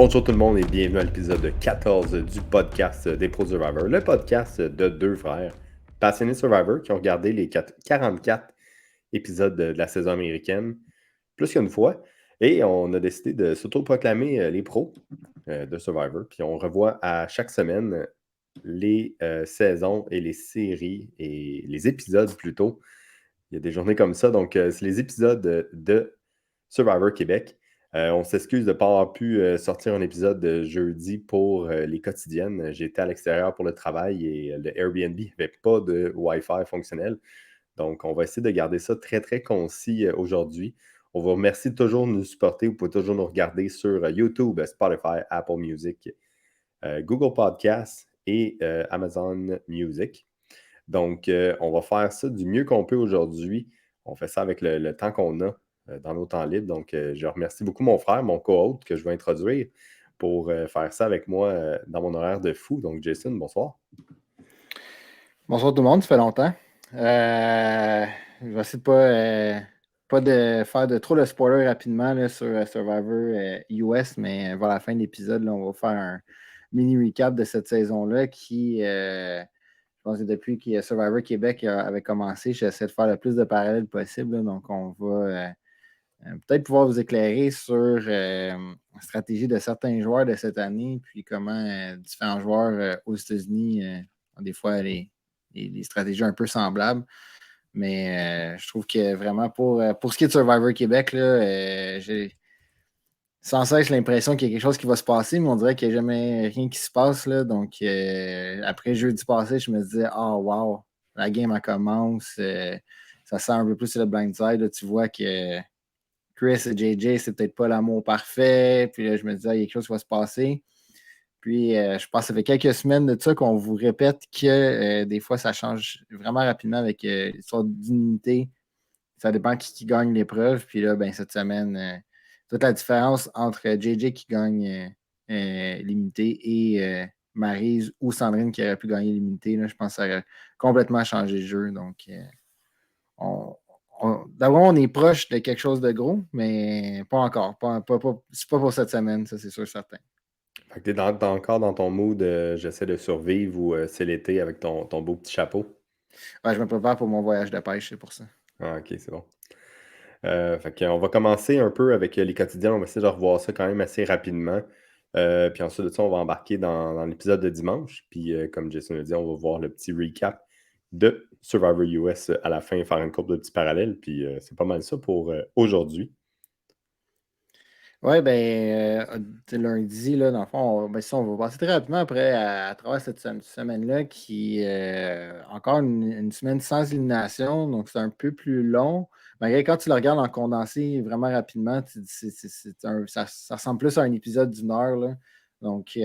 Bonjour tout le monde et bienvenue à l'épisode 14 du podcast des Pro Survivor, le podcast de deux frères passionnés Survivor qui ont regardé les 44 épisodes de la saison américaine plus qu'une fois et on a décidé de s'auto-proclamer les pros de Survivor. Puis on revoit à chaque semaine les saisons et les séries et les épisodes plutôt. Il y a des journées comme ça, donc c'est les épisodes de Survivor Québec. On s'excuse de ne pas avoir pu sortir un épisode de jeudi pour les quotidiennes. J'étais à l'extérieur pour le travail et le Airbnb n'avait pas de Wi-Fi fonctionnel. Donc, on va essayer de garder ça très, très concis aujourd'hui. On vous remercie de toujours nous supporter. Vous pouvez toujours nous regarder sur YouTube, Spotify, Apple Music, Google Podcasts et Amazon Music. Donc, on va faire ça du mieux qu'on peut aujourd'hui. On fait ça avec le temps qu'on a dans nos temps libres. Donc, je remercie beaucoup mon frère, mon co-hôte que je vais introduire pour faire ça avec moi dans mon horaire de fou. Donc, Jason, bonsoir. Bonsoir tout le monde, ça fait longtemps. Je vais essayer de pas de faire de trop de spoilers rapidement là, sur Survivor US, mais vers la fin de l'épisode, on va faire un mini recap de cette saison-là qui, je pense que depuis que Survivor Québec avait commencé, j'essaie de faire le plus de parallèles possible. Là, donc, on va peut-être pouvoir vous éclairer sur la stratégie de certains joueurs de cette année, puis comment différents joueurs aux États-Unis ont des fois les stratégies un peu semblables. Mais je trouve que vraiment pour ce qui est de Survivor Québec, là, j'ai sans cesse l'impression qu'il y a quelque chose qui va se passer, mais on dirait qu'il n'y a jamais rien qui se passe. Là. Donc, après jeudi passé, je me disais, oh wow, la game elle commence. Ça sent un peu plus sur le blindside. Là, tu vois que Chris et JJ, c'est peut-être pas l'amour parfait. Puis là, je me disais, il y a quelque chose qui va se passer. Puis, je pense que ça fait quelques semaines de ça qu'on vous répète que des fois, ça change vraiment rapidement avec l'histoire d'unité. Ça dépend qui gagne l'épreuve. Puis là, ben, cette semaine, toute la différence entre JJ qui gagne l'immunité et Maryse ou Sandrine qui aurait pu gagner l'immunité, je pense que ça aurait complètement changé le jeu. Donc, d'abord, on est proche de quelque chose de gros, mais pas encore. C'est pas pour cette semaine, ça, c'est sûr certain. Fait que tu es encore dans ton mood j'essaie de survivre ou c'est l'été avec ton beau petit chapeau. Ouais, je me prépare pour mon voyage de pêche, c'est pour ça. Ah, ok, c'est bon. Fait qu'on va commencer un peu avec les quotidiens. On va essayer de revoir ça quand même assez rapidement. Puis ensuite de ça, on va embarquer dans l'épisode de dimanche. Puis comme Jason a dit, on va voir le petit recap de Survivor US à la fin, faire une couple de petits parallèles. Puis c'est pas mal ça pour aujourd'hui. Oui, lundi, là, dans le fond, si on va passer très rapidement après à travers cette semaine-là qui encore une semaine sans élimination, donc c'est un peu plus long. Malgré quand tu le regardes en condensé vraiment rapidement, ça ressemble plus à un épisode d'une heure. Là. Donc,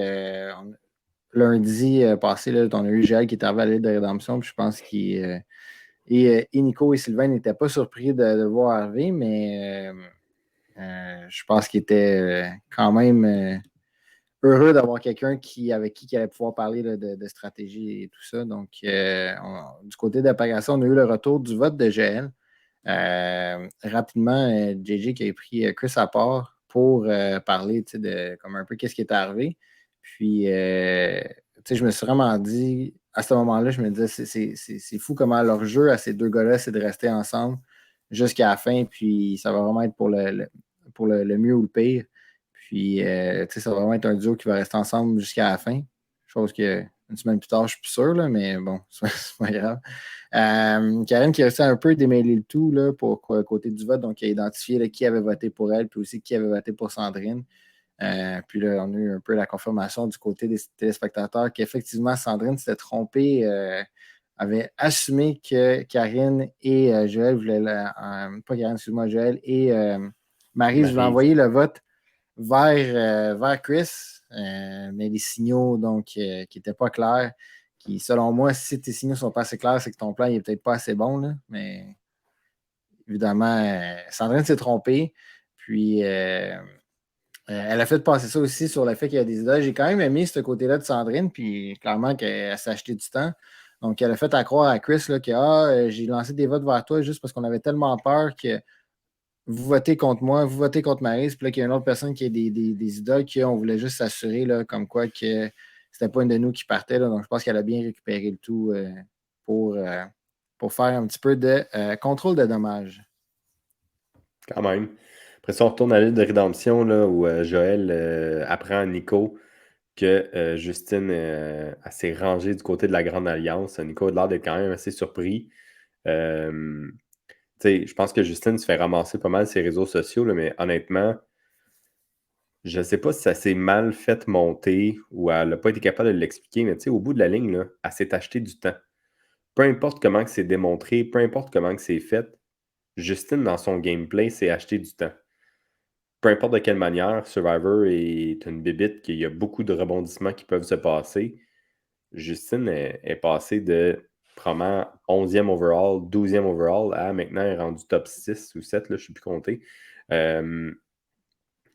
lundi passé, là, on a eu Jaël qui est arrivé à l'île de rédemption, puis je pense qu'il et Nico et Sylvain n'étaient pas surpris de le voir arriver, mais je pense qu'il était quand même heureux d'avoir quelqu'un avec qui il allait pouvoir parler là, de stratégie et tout ça. Donc, du côté d'apparition, on a eu le retour du vote de GL. Rapidement, JJ qui a pris Chris à part pour parler de comme un peu qu'est-ce qui est arrivé. Puis, je me suis vraiment dit, à ce moment-là, je me disais, c'est fou comment leur jeu à ces deux gars-là, c'est de rester ensemble jusqu'à la fin. Puis, ça va vraiment être pour le mieux ou le pire. Puis, ça va vraiment être un duo qui va rester ensemble jusqu'à la fin. Chose que une semaine plus tard, je suis plus sûr, là, mais bon, c'est pas grave. Karine qui a réussi à un peu démêler le tout là, pour côté du vote, donc qui a identifié là, qui avait voté pour elle, puis aussi qui avait voté pour Sandrine. Puis là, on a eu un peu la confirmation du côté des téléspectateurs qu'effectivement, Sandrine s'était trompée, avait assumé que Karine et Joël voulaient, pas Karine, excuse-moi, Joël et Maryse voulaient envoyer le vote vers Chris, mais les signaux donc qui n'étaient pas clairs, qui, selon moi, si tes signaux ne sont pas assez clairs, c'est que ton plan n'est peut-être pas assez bon, là, mais évidemment, Sandrine s'est trompée, puis elle a fait passer ça aussi sur le fait qu'il y a des idoles. J'ai quand même aimé ce côté-là de Sandrine, puis clairement qu'elle s'est acheté du temps. Donc, elle a fait à croire à Chris là, que j'ai lancé des votes vers toi juste parce qu'on avait tellement peur que vous votez contre moi, vous votez contre Maryse, puis là, qu'il y a une autre personne qui a des idoles, qu'on voulait juste s'assurer, là, comme quoi que c'était pas une de nous qui partait. Là, donc, je pense qu'elle a bien récupéré le tout pour, euh, pour faire un petit peu de contrôle de dommages. Quand même. Après ça, on retourne à l'île de rédemption, là, où Joël apprend à Nico que Justine elle s'est rangée du côté de la Grande Alliance. Nico a l'air d'être quand même assez surpris. Euh, je pense que Justine se fait ramasser pas mal ses réseaux sociaux, là, mais honnêtement, je ne sais pas si ça s'est mal fait monter ou elle n'a pas été capable de l'expliquer, mais au bout de la ligne, là, elle s'est acheté du temps. Peu importe comment que c'est démontré, peu importe comment que c'est fait, Justine, dans son gameplay, s'est acheté du temps. Peu importe de quelle manière, Survivor est une bébite qu'il y a beaucoup de rebondissements qui peuvent se passer. Justine est passée de probablement 11e overall, 12e overall à maintenant elle est rendue top 6 ou 7, là, je ne sais plus compter.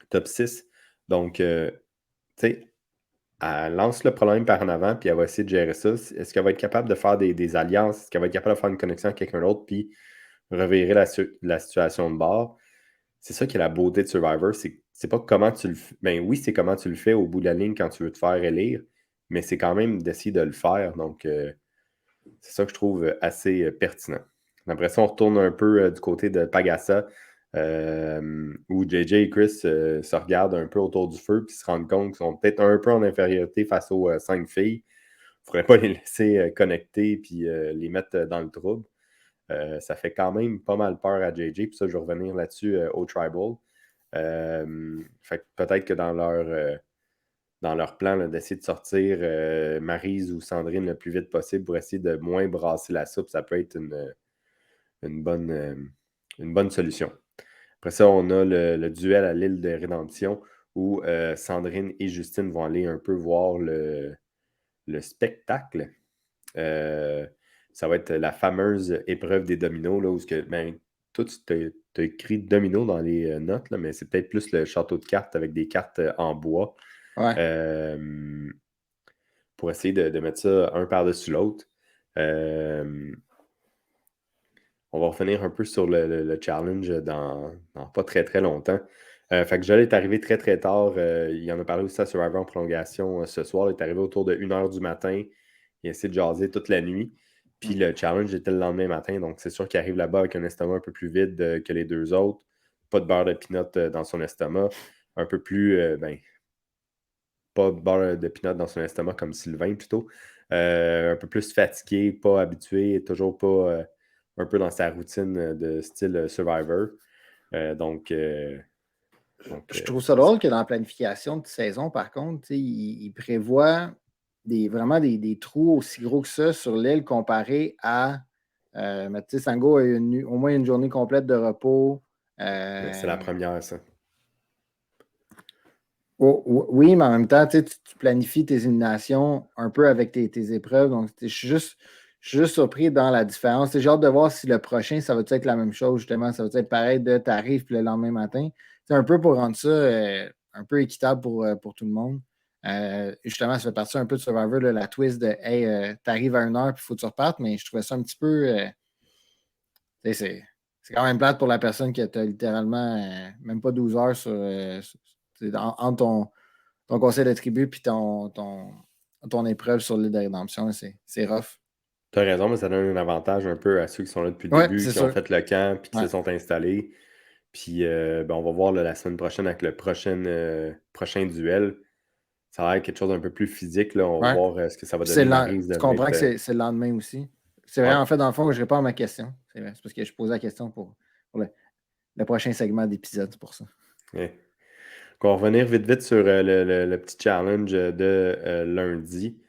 Top 6. Donc, tu sais, elle lance le problème par en avant, puis elle va essayer de gérer ça. Est-ce qu'elle va être capable de faire des alliances? Est-ce qu'elle va être capable de faire une connexion avec quelqu'un d'autre, puis revirer la situation de bord? C'est ça qui est la beauté de Survivor, c'est pas comment tu le fais. Ben oui, c'est comment tu le fais au bout de la ligne quand tu veux te faire élire, mais c'est quand même d'essayer de le faire. Donc, c'est ça que je trouve assez pertinent. Après ça, on retourne un peu du côté de Pagasa, où JJ et Chris se regardent un peu autour du feu puis se rendent compte qu'ils sont peut-être un peu en infériorité face aux 5 filles. Il ne faudrait pas les laisser connecter puis les mettre dans le trouble. Ça fait quand même pas mal peur à JJ, puis ça, je vais revenir là-dessus au Tribal. Fait que peut-être que dans leur plan là, d'essayer de sortir Maryse ou Sandrine le plus vite possible pour essayer de moins brasser la soupe, ça peut être une bonne solution. Après ça, on a le duel à l'île de Rédemption où Sandrine et Justine vont aller un peu voir le spectacle. Ça va être la fameuse épreuve des dominos, là, où toi, tu as écrit domino dans les notes, là, mais c'est peut-être plus le château de cartes avec des cartes en bois. Ouais. Pour essayer de mettre ça un par-dessus l'autre. On va revenir un peu sur le challenge dans pas très très longtemps. Fait que Joel est arrivé très très tard. Il en a parlé aussi à Survivor en prolongation ce soir. Il est arrivé autour de 1h du matin. Il a essayé de jaser toute la nuit. Puis le challenge était le lendemain matin. Donc c'est sûr qu'il arrive là-bas avec un estomac un peu plus vide que les deux autres. Pas de beurre de pinot dans son estomac. Un peu plus, pas de beurre de pinot dans son estomac comme Sylvain plutôt. Un peu plus fatigué, pas habitué, toujours pas un peu dans sa routine de style Survivor. Donc, Je trouve ça drôle que dans la planification de saison, par contre, il prévoit vraiment des trous aussi gros que ça sur l'île comparé à. Mais tu sais, Sango a au moins une journée complète de repos. c'est la première, ça. Oui, mais en même temps, tu planifies tes éliminations un peu avec tes épreuves. Donc, je suis juste surpris dans la différence. J'ai hâte de voir si le prochain, ça va être la même chose, justement. Ça va être pareil de tarif le lendemain matin. C'est un peu pour rendre ça un peu équitable pour tout le monde. Justement, ça fait partie un peu de Survivor, là, la twist de hey, t'arrives à 1h puis il faut que tu repartes, mais je trouvais ça un petit peu. C'est quand même plate pour la personne qui a littéralement même pas 12 heures entre ton conseil de tribu puis ton épreuve sur l'île de rédemption. C'est rough. Tu as raison, mais ça donne un avantage un peu à ceux qui sont là depuis le Oui, début, c'est qui ont sûr. fait le camp, puis qui Ouais. se sont installés. Puis, on va voir là, la semaine prochaine avec le prochain duel. Ça va être quelque chose d'un peu plus physique. Là. On va Ouais. voir ce que ça va Puis donner. Maryse tu devrait comprends que être. c'est le lendemain aussi. C'est vrai, Ouais. en fait, dans le fond, que je réponds à ma question. C'est vrai. C'est parce que je posais la question pour le prochain segment d'épisode, c'est pour ça. Ouais. On va revenir vite vite sur le petit challenge de lundi.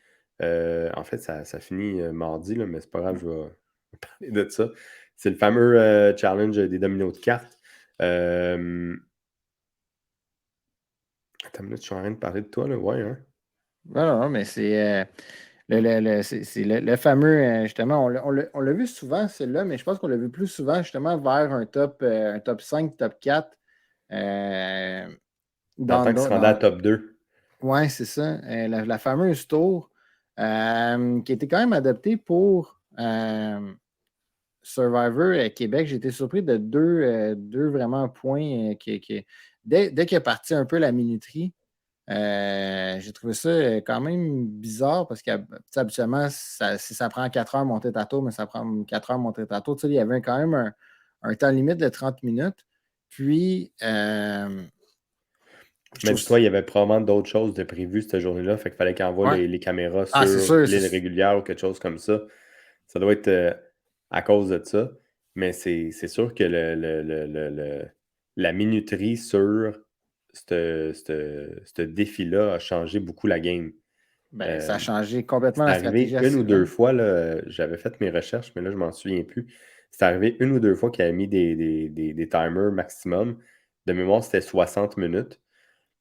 En fait, ça finit mardi, là, mais c'est pas grave, je vais parler de ça. C'est le fameux challenge des dominos de cartes. Attends une minute, je suis en train de parler de toi, là. Ouais, hein? Non, non, mais c'est c'est le fameux, justement, on l'a vu souvent, celui-là, mais je pense qu'on l'a vu plus souvent, justement, vers un top 5, top 4. Dans le temps qu'il se rendait à top 2. Oui, c'est ça. La fameuse tour qui était quand même adaptée pour Survivor Québec, j'ai été surpris de deux vraiment points dès qu'il est parti un peu la minuterie. J'ai trouvé ça quand même bizarre parce qu'habituellement, si ça prend 4 heures monter ta tour, mais ça prend 4 heures monter ta tour. Tu sais, il y avait quand même un temps limite de 30 minutes. Puis, je Mais trouve. dis-toi, il y avait probablement d'autres choses de prévues cette journée-là. Fait qu'il fallait qu'il envoie Ouais. les caméras Ah, c'est sur sûr. l'île régulière ou quelque chose comme ça. Ça doit être à cause de ça. Mais c'est sûr que la minuterie sur ce défi-là a changé beaucoup la game. Ben, ça Euh, a changé complètement c'est la arrivé stratégie à une ou deux Sylvain. fois, là, j'avais fait mes recherches, mais là, je m'en souviens plus. C'est arrivé une ou deux fois qu'il avait mis des timers maximum. De mémoire, c'était 60 minutes.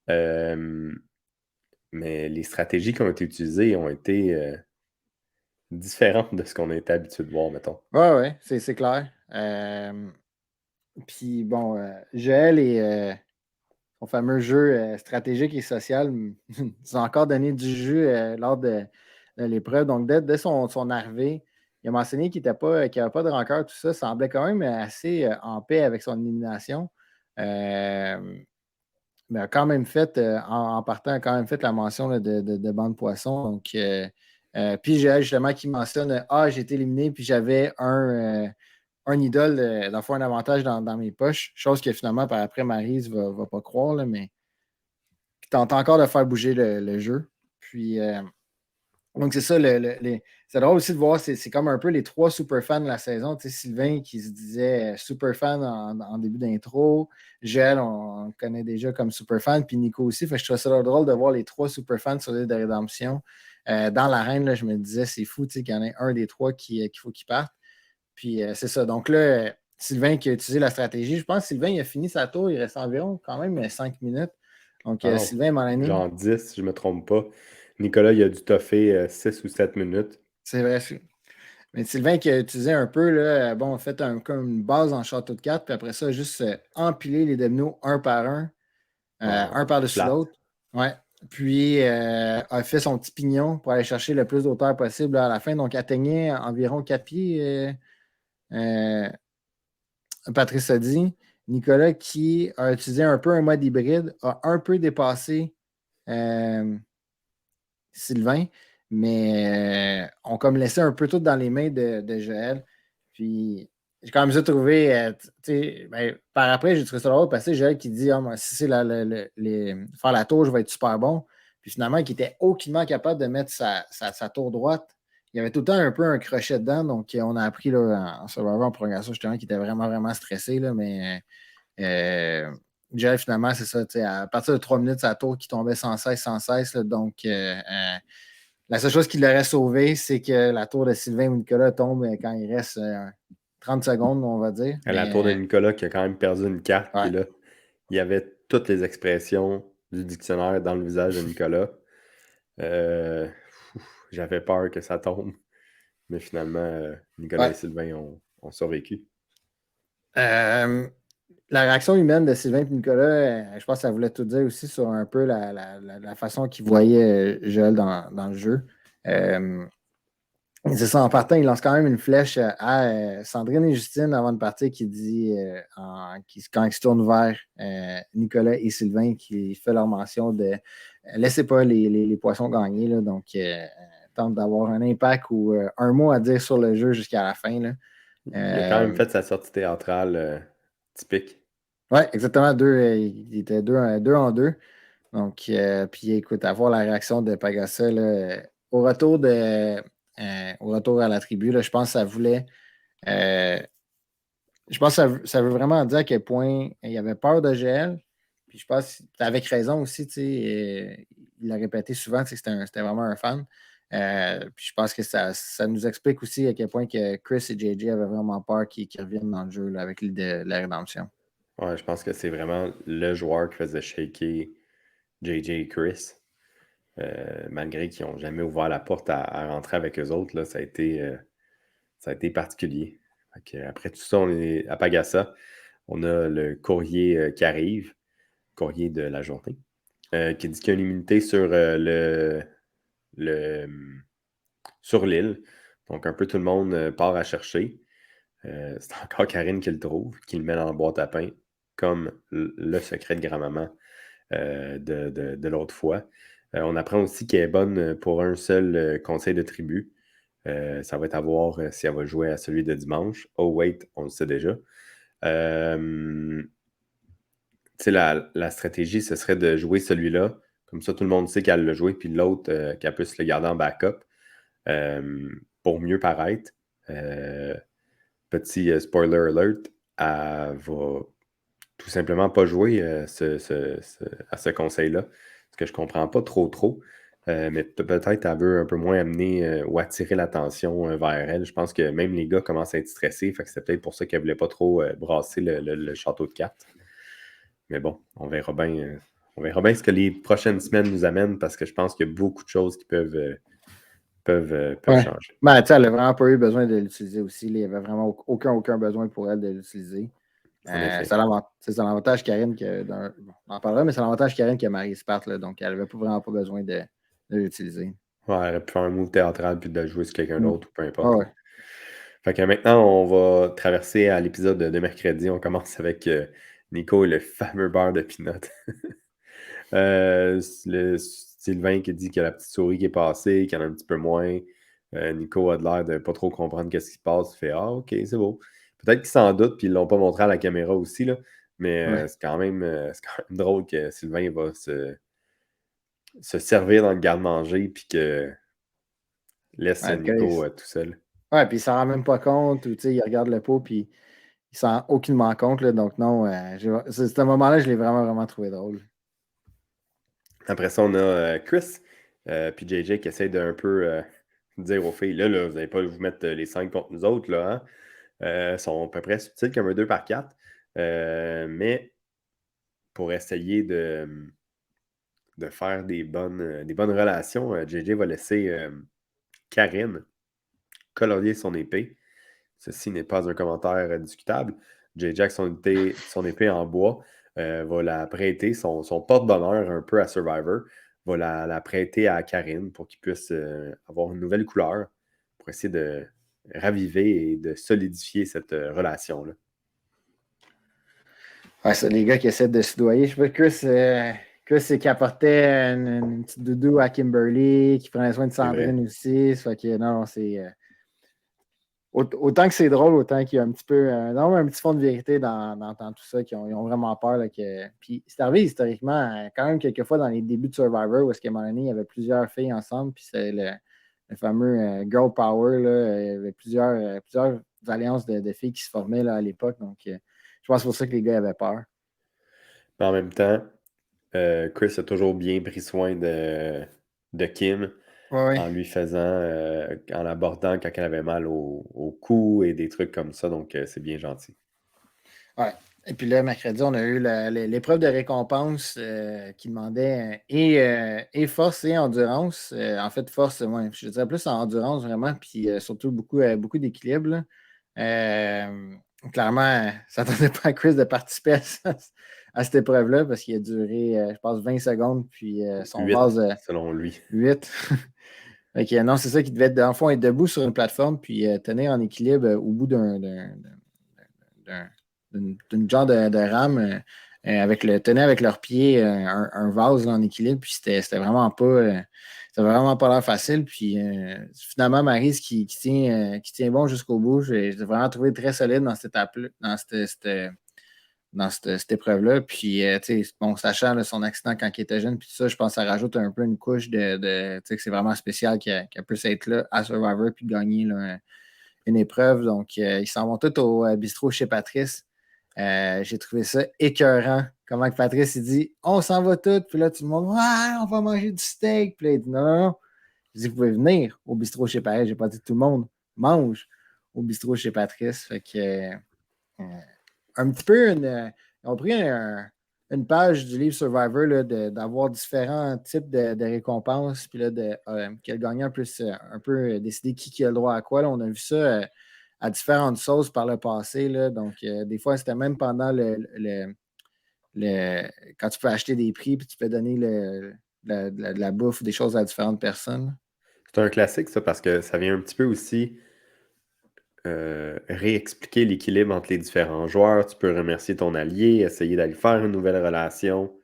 Euh, mais les stratégies qui ont été utilisées ont été différentes de ce qu'on a été habitué de voir, mettons. Ouais, ouais, c'est clair. Puis bon, Joël et son fameux jeu stratégique et social nous ont encore donné du jeu lors de l'épreuve. Donc, dès son arrivée, il a mentionné qu'il n'avait pas de rancœur, tout ça. Semblait quand même assez en paix avec son élimination. Euh, mais a quand même fait, en partant, a quand même fait la mention là, de bande poisson. Donc, puis j'ai justement qui mentionne ah, j'ai été éliminé, puis j'avais un idole, dans le fond, un avantage dans mes poches. Chose que finalement, par après, Maryse va pas croire, là, mais qui tente encore de faire bouger le jeu. Puis, donc, c'est ça. C'est drôle aussi de voir, c'est comme un peu les trois super fans de la saison. Tu sais, Sylvain qui se disait super fan en début d'intro. Gel, on le connaît déjà comme super fan. Puis Nico aussi. Fait que je trouve ça drôle de voir les trois super fans sur l'île de Rédemption. Dans l'arène, là, je me disais, c'est fou qu'il y en ait un des trois qu'il faut qu'il parte. Puis c'est ça. Donc là, Sylvain qui a utilisé la stratégie. Je pense que Sylvain il a fini sa tour. Il reste environ quand même 5 minutes. Donc, Ah non, Sylvain Molani, genre 10, si je ne me trompe pas. Nicolas, il a dû toffer 6 ou 7 minutes. c'est vrai. Mais Sylvain qui a utilisé un peu, là, bon, fait comme une base en château de cartes, puis après ça, juste empiler les dominos un par un En par-dessus flat. l'autre. Ouais. Puis a fait son petit pignon pour aller chercher le plus d'auteur possible là, à la fin. Donc, atteignait environ 4 pieds, euh, Patrice a dit. Nicolas qui a utilisé un peu un mode hybride, a un peu dépassé euh, Sylvain, mais ont comme laissé un peu tout dans les mains de Joël. Puis j'ai quand même ça trouvé, ben, par après, j'ai trouvé ça drôle parce que Joël qui dit ah, moi, si c'est faire la tour, je vais être super bon. Puis finalement, il était aucunement capable de mettre sa tour droite. Il y avait tout le temps un peu un crochet dedans. Donc, on a appris là, en Survivor en progression, justement, qu'il était vraiment, vraiment stressé. Là, mais Joël, finalement, c'est ça. À partir de 3 minutes, sa tour qui tombait sans cesse, sans cesse. Là, donc, la seule chose qui l'aurait sauvé, c'est que la tour de Sylvain ou Nicolas tombe quand il reste 30 secondes, on va dire. À la tour de Mais Nicolas qui a quand même perdu une carte. Puis ouais. là, il y avait toutes les expressions du dictionnaire dans le visage de Nicolas. Euh, J'avais peur que ça tombe. Mais finalement, Nicolas et Ouais. Sylvain ont survécu. Euh, la réaction humaine de Sylvain et Nicolas, je pense que ça voulait tout dire aussi sur un peu la façon qu'ils voyaient Joël dans le jeu. Euh, c'est ça, en partant, il lance quand même une flèche à Sandrine et Justine avant de partir qui dit, quand ils se tournent vers Nicolas et Sylvain, qui fait leur mention de laissez pas les poissons gagner. Là, donc, tente d'avoir un impact ou un mot à dire sur le jeu jusqu'à la fin. Là. Il a quand même Euh, fait sa sortie théâtrale typique. ouais, exactement. Il était deux en deux. Donc, puis écoute, avoir la réaction de Pagasa là, au retour à la tribu, là, je pense que ça voulait. euh, je pense que ça veut vraiment dire à quel point il avait peur de GL. Puis je pense, avec raison aussi, tu sais, il l'a répété souvent, tu sais, que c'était vraiment un fan. Puis je pense que ça nous explique aussi à quel point que Chris et JJ avaient vraiment peur qu'ils reviennent dans le jeu là, avec l'île de la rédemption. Ouais, je pense que c'est vraiment le joueur qui faisait shaker JJ et Chris. Malgré qu'ils n'ont jamais ouvert la porte à rentrer avec eux autres, là, ça a été particulier. Après tout ça, on est à Pagasa. On a le courrier qui arrive, courrier de la journée, qui dit qu'il y a une immunité sur le, sur l'île. Donc, un peu tout le monde part à chercher. C'est encore Karine qui le trouve, qui le met dans la boîte à pain, comme le secret de grand-maman de l'autre fois. On apprend aussi qu'elle est bonne pour un seul conseil de tribu. Ça va être à voir si elle va jouer à celui de dimanche. Oh wait, on le sait déjà. La stratégie, ce serait de jouer celui-là. Comme ça, tout le monde sait qu'elle l'a joué, puis l'autre, qu'elle puisse le garder en backup pour mieux paraître. Petit spoiler alert, elle va tout simplement pas jouer à ce conseil-là. Parce que je comprends pas trop. Mais peut-être elle veut un peu moins amener ou attirer l'attention vers elle. Je pense que même les gars commencent à être stressés. Fait que c'est peut-être pour ça qu'elle voulait pas trop brasser le château de cartes. Mais bon, on verra bien. On verra bien ce que les prochaines semaines nous amènent parce que je pense qu'il y a beaucoup de choses qui peuvent Ouais. changer. Ben, tu sais, elle n'a vraiment pas eu besoin de l'utiliser aussi. Il n'y avait vraiment aucun besoin pour elle de l'utiliser. En effet. C'est l'avantage Karine on en parlera, mais c'est l'avantage Karine que Marie se parte, là, donc elle n'avait vraiment pas besoin de l'utiliser. Ouais, elle aurait pu faire un move théâtral puis de jouer sur quelqu'un d'autre ou peu importe. Ouais. Fait que maintenant, on va traverser à l'épisode de mercredi. On commence avec Nico et le fameux beurre de peanut. Le Sylvain qui dit qu'il y a la petite souris qui est passée, qu'il y en a un petit peu moins. Nico a l'air de pas trop comprendre qu'est-ce qui se passe. Il fait Ah, ok, c'est beau. Peut-être qu'ils s'en doutent, puis ils l'ont pas montré à la caméra aussi, là. Mais Ouais. c'est quand même drôle que Sylvain va se servir dans le garde-manger, puis que laisse Ouais, Nico tout seul. ouais, puis il s'en rend même pas compte, ou tu sais, il regarde le pot, puis il s'en rend aucunement compte, là, donc non, ce moment-là, je l'ai vraiment trouvé drôle. Après ça, on a Chris puis JJ qui essaie d'un peu dire aux filles, là, vous n'allez pas vous mettre les 5 contre nous autres, là, hein? Sont à peu près subtils comme un 2 par 4. Mais pour essayer de faire des bonnes relations, JJ va laisser Karine colorier son épée. Ceci n'est pas un commentaire discutable. JJ, avec son épée en bois, va la prêter, son porte-bonheur un peu à Survivor, va la prêter à Karine pour qu'il puisse avoir une nouvelle couleur pour essayer de raviver et de solidifier cette relation-là. Ouais, ça, les gars qui essaient de se soudoyer. Je sais pas, Chris c'est qui apportait une petite doudou à Kimberly, qui prenait soin de C'est vrai. Sandrine aussi. Ça fait que non, c'est. Autant que c'est drôle, autant qu'il y a un petit peu un petit fond de vérité dans tout ça, ils ont vraiment peur. Là, Puis c'est arrivé historiquement, quand même quelques fois dans les débuts de Survivor, où est-ce qu'à un moment donné, il y avait plusieurs filles ensemble, puis c'est le fameux Girl Power, là, il y avait plusieurs alliances de filles qui se formaient là, à l'époque. Donc je pense que c'est pour ça que les gars avaient peur. Mais en même temps, Chris a toujours bien pris soin de Kim Ouais. en lui faisant, en l'abordant quand elle avait mal au cou et des trucs comme ça. Donc, c'est bien gentil. Ouais. Et puis là, mercredi, on a eu l'épreuve de récompense qui demandait et force et endurance. En fait, force, ouais, je dirais plus en endurance vraiment, puis surtout beaucoup d'équilibre. Là. Clairement, ça ne tentait pas à Chris de participer à cette épreuve-là parce qu'il a duré, je pense, 20 secondes, puis son 8, vase selon lui. 8. Non, c'est ça qui devait être, dans le fond, être debout sur une plateforme puis tenir en équilibre au bout d'une genre de rame tenaient avec leurs pieds un vase là, en équilibre, puis c'était vraiment pas l'air facile. Puis finalement, Maryse qui tient bon jusqu'au bout, j'ai vraiment trouvé très solide dans cette étape cette épreuve-là. Puis, bon, sachant là, son accident quand il était jeune, puis tout ça, je pense que ça rajoute un peu une couche que c'est vraiment spécial qu'elle puisse être là à Survivor puis gagner là, une épreuve. Donc, ils s'en vont tous au bistrot chez Patrice. J'ai trouvé ça écœurant. Comment que Patrice, il dit on s'en va tous. Puis là, tout le monde, ouais, on va manger du steak. Puis là, il dit non. Je dis vous pouvez venir au bistrot chez Patrice. J'ai pas dit tout le monde mange au bistrot chez Patrice. Fait que, un petit peu, ils ont pris une page du livre Survivor là, d'avoir différents types de récompenses. Puis là, que le gagnant puisse un peu décider qui a le droit à quoi. Là, on a vu ça. À différentes sauces par le passé. Là. Donc, des fois, c'était même pendant quand tu peux acheter des prix puis tu peux donner de la bouffe, des choses à différentes personnes. C'est un classique, ça, parce que ça vient un petit peu aussi réexpliquer l'équilibre entre les différents joueurs. Tu peux remercier ton allié, essayer d'aller faire une nouvelle relation.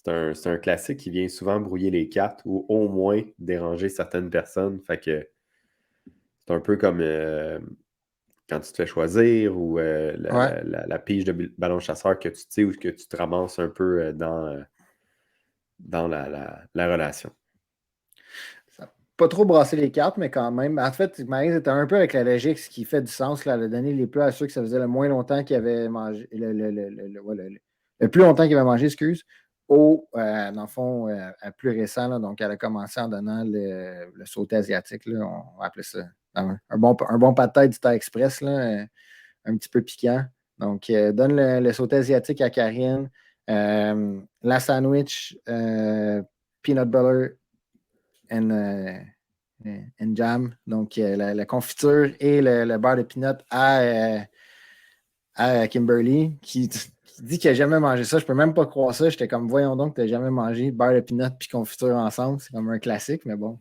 C'est un classique qui vient souvent brouiller les cartes ou au moins déranger certaines personnes. Fait que c'est un peu comme quand tu te fais choisir ou Ouais. la pige de ballon chasseur que tu sais ou que tu te ramasses un peu dans la relation. Ça a pas trop brassé les cartes, mais quand même. En fait, Maryse était un peu avec la logique, ce qui fait du sens. Là, elle a donné les plats à ceux que ça faisait le moins longtemps qu'ils avaient mangé. Le plus longtemps qu'ils avaient mangé, excuse, dans le fond, à plus récent. Là, donc, elle a commencé en donnant le sauté asiatique. Là, on va appeler ça un bon pas de tête du Thai Express, là, un petit peu piquant. Donc, donne le sauté asiatique à Karine. La sandwich, peanut butter and jam. Donc, la confiture et le beurre de peanut à Kimberly, qui dit qu'il n'a jamais mangé ça. Je peux même pas croire ça. J'étais comme, voyons donc, tu n'as jamais mangé beurre de peanut puis confiture ensemble. C'est comme un classique, mais bon.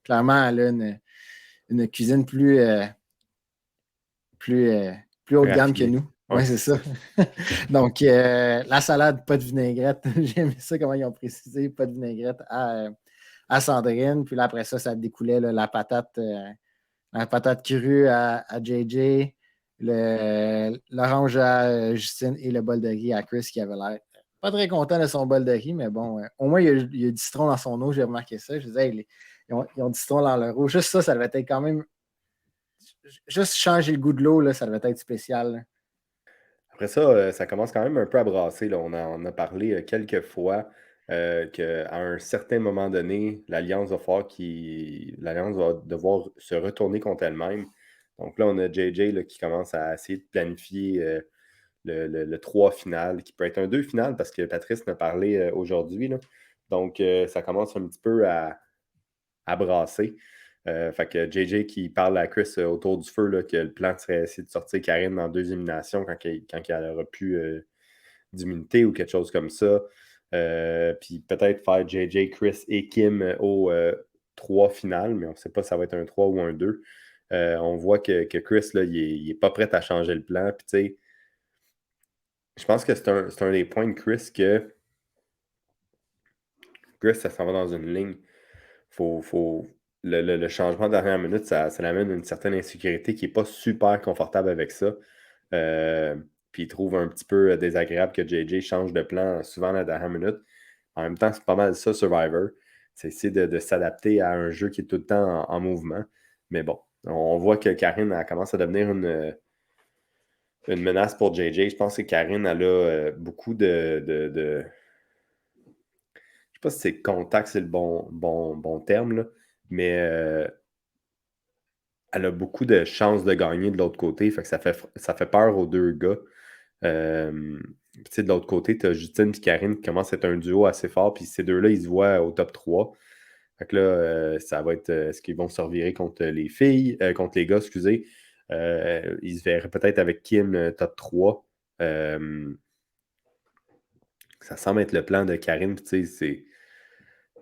Clairement, elle a une cuisine plus, euh, plus haut de gamme que Raffiné. nous. Ouais, Oui, c'est c'est ça. ça. Donc, la salade, pas de vinaigrette. J'ai aimé ça, comment ils ont précisé, pas de vinaigrette à Sandrine. Puis là, après ça, ça découlait là, la patate crue à JJ, l'orange à Justine et le bol de riz à Chris qui avait l'air pas très content de son bol de riz, mais bon, au moins il y a du citron dans son eau, j'ai remarqué ça. Je disais, hey, ils ont du citron dans leur eau. Juste ça devait être quand même. Juste changer le goût de l'eau, là, ça devait être spécial. Là. Après ça, ça commence quand même un peu à brasser. Là. On a parlé quelques fois qu'à un certain moment donné, l'Alliance va devoir se retourner contre elle-même. Donc là, on a JJ là, qui commence à essayer de planifier le 3 final, qui peut être un 2 final parce que Patrice m'a parlé aujourd'hui. Là. Donc, ça commence un petit peu à brasser. Fait que JJ qui parle à Chris autour du feu, là, que le plan serait essayer de sortir Karine dans 2 éliminations quand elle aura plus d'immunité ou quelque chose comme ça. Puis peut-être faire JJ, Chris et Kim au 3 final, mais on ne sait pas si ça va être un 3 ou un 2. On voit que Chris, là, il est pas prêt à changer le plan. Puis tu sais, je pense que c'est un des points de Chris que Chris, ça s'en va dans une ligne. Le changement de dernière minute, ça l'amène une certaine insécurité qui n'est pas super confortable avec ça. Puis il trouve un petit peu désagréable que JJ change de plan souvent à la dernière minute. En même temps, c'est pas mal ça, Survivor. C'est essayer de s'adapter à un jeu qui est tout le temps en mouvement. Mais bon, on voit que Karine elle commence à devenir une menace pour JJ. Je pense que Karine, elle a beaucoup de je sais pas si c'est contact, c'est le bon terme, là, mais elle a beaucoup de chances de gagner de l'autre côté. Fait que ça fait peur aux deux gars. De l'autre côté, tu as Justine et Karine qui commencent à être un duo assez fort. Puis ces deux-là, ils se voient au top 3. Fait que là, ça va être. Est-ce qu'ils vont se revirer contre les filles, contre les gars, excusez. Ils se verraient peut-être avec Kim top 3. Ça semble être le plan de Karine.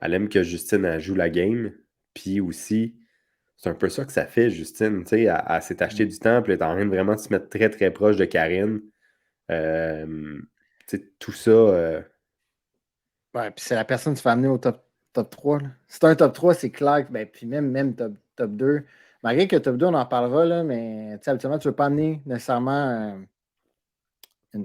Elle aime que Justine elle joue la game. Puis aussi, c'est un peu ça que ça fait, Justine. Elle s'est acheté du temps, puis elle est en train de vraiment se mettre très, très proche de Karine. Tout ça. Ouais, puis c'est la personne qui se fait amener au top 3. Là. Si c'est un top 3, c'est clair. Ben, puis même top 2. Malgré que top 2, on en parlera, là, mais habituellement, tu ne veux pas amener nécessairement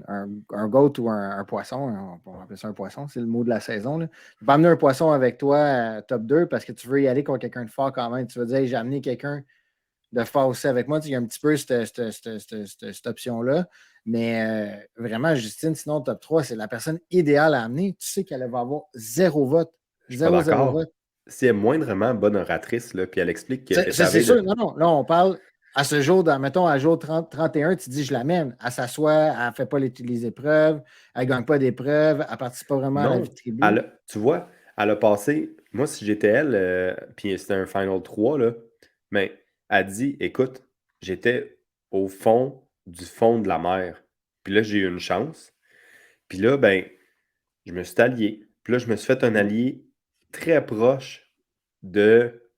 un goat ou un poisson. On va appeler ça un poisson, c'est le mot de la saison. Là. Tu ne peux pas amener un poisson avec toi top 2 parce que tu veux y aller contre quelqu'un de fort quand même. Tu veux dire, hey, j'ai amené quelqu'un de faire aussi avec moi. Il y a un petit peu cette option-là. Mais vraiment, Justine, sinon, top 3, c'est la personne idéale à amener. Tu sais qu'elle va avoir zéro vote. Je suis pas Zéro d'accord. vote. Si elle est moindrement bonne oratrice, là, puis elle explique qu'elle est C'est arrivée sûr. de. Non, non. Là, on parle à ce jour, mettons, à jour 31, tu dis je l'amène. Elle s'assoit, elle ne fait pas les épreuves, elle ne gagne pas d'épreuves, elle ne participe pas vraiment à la vie Non. de tribu. Tu vois, elle a passé. Moi, si j'étais elle, puis c'était un Final 3, là, mais elle dit écoute, j'étais au fond de la mer. Puis là, j'ai eu une chance. Puis là, ben, je me suis allié. Puis là, je me suis fait un allié très proche de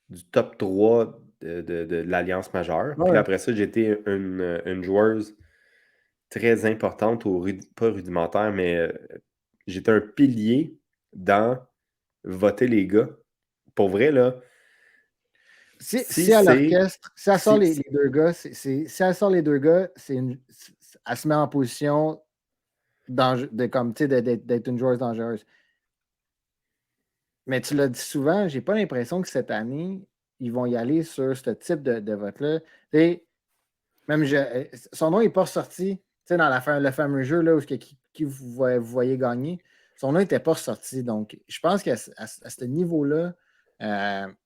du top 3 de l'Alliance majeure. Puis Ouais. après ça, j'ai été une joueuse très importante, pas rudimentaire, mais j'étais un pilier dans voter les gars. Pour vrai, là, si Si à c'est. l'orchestre, si elle sort Si, les deux gars, si elle sort les deux gars, elle se met en position comme, d'être une joueuse dangereuse. Mais tu l'as dit souvent, j'ai pas l'impression que cette année, ils vont y aller sur ce type de vote-là. Même son nom n'est pas ressorti. Dans le fameux jeu là, où qui vous voyez gagner, son nom n'était pas ressorti. Donc, je pense qu'à ce niveau-là, elle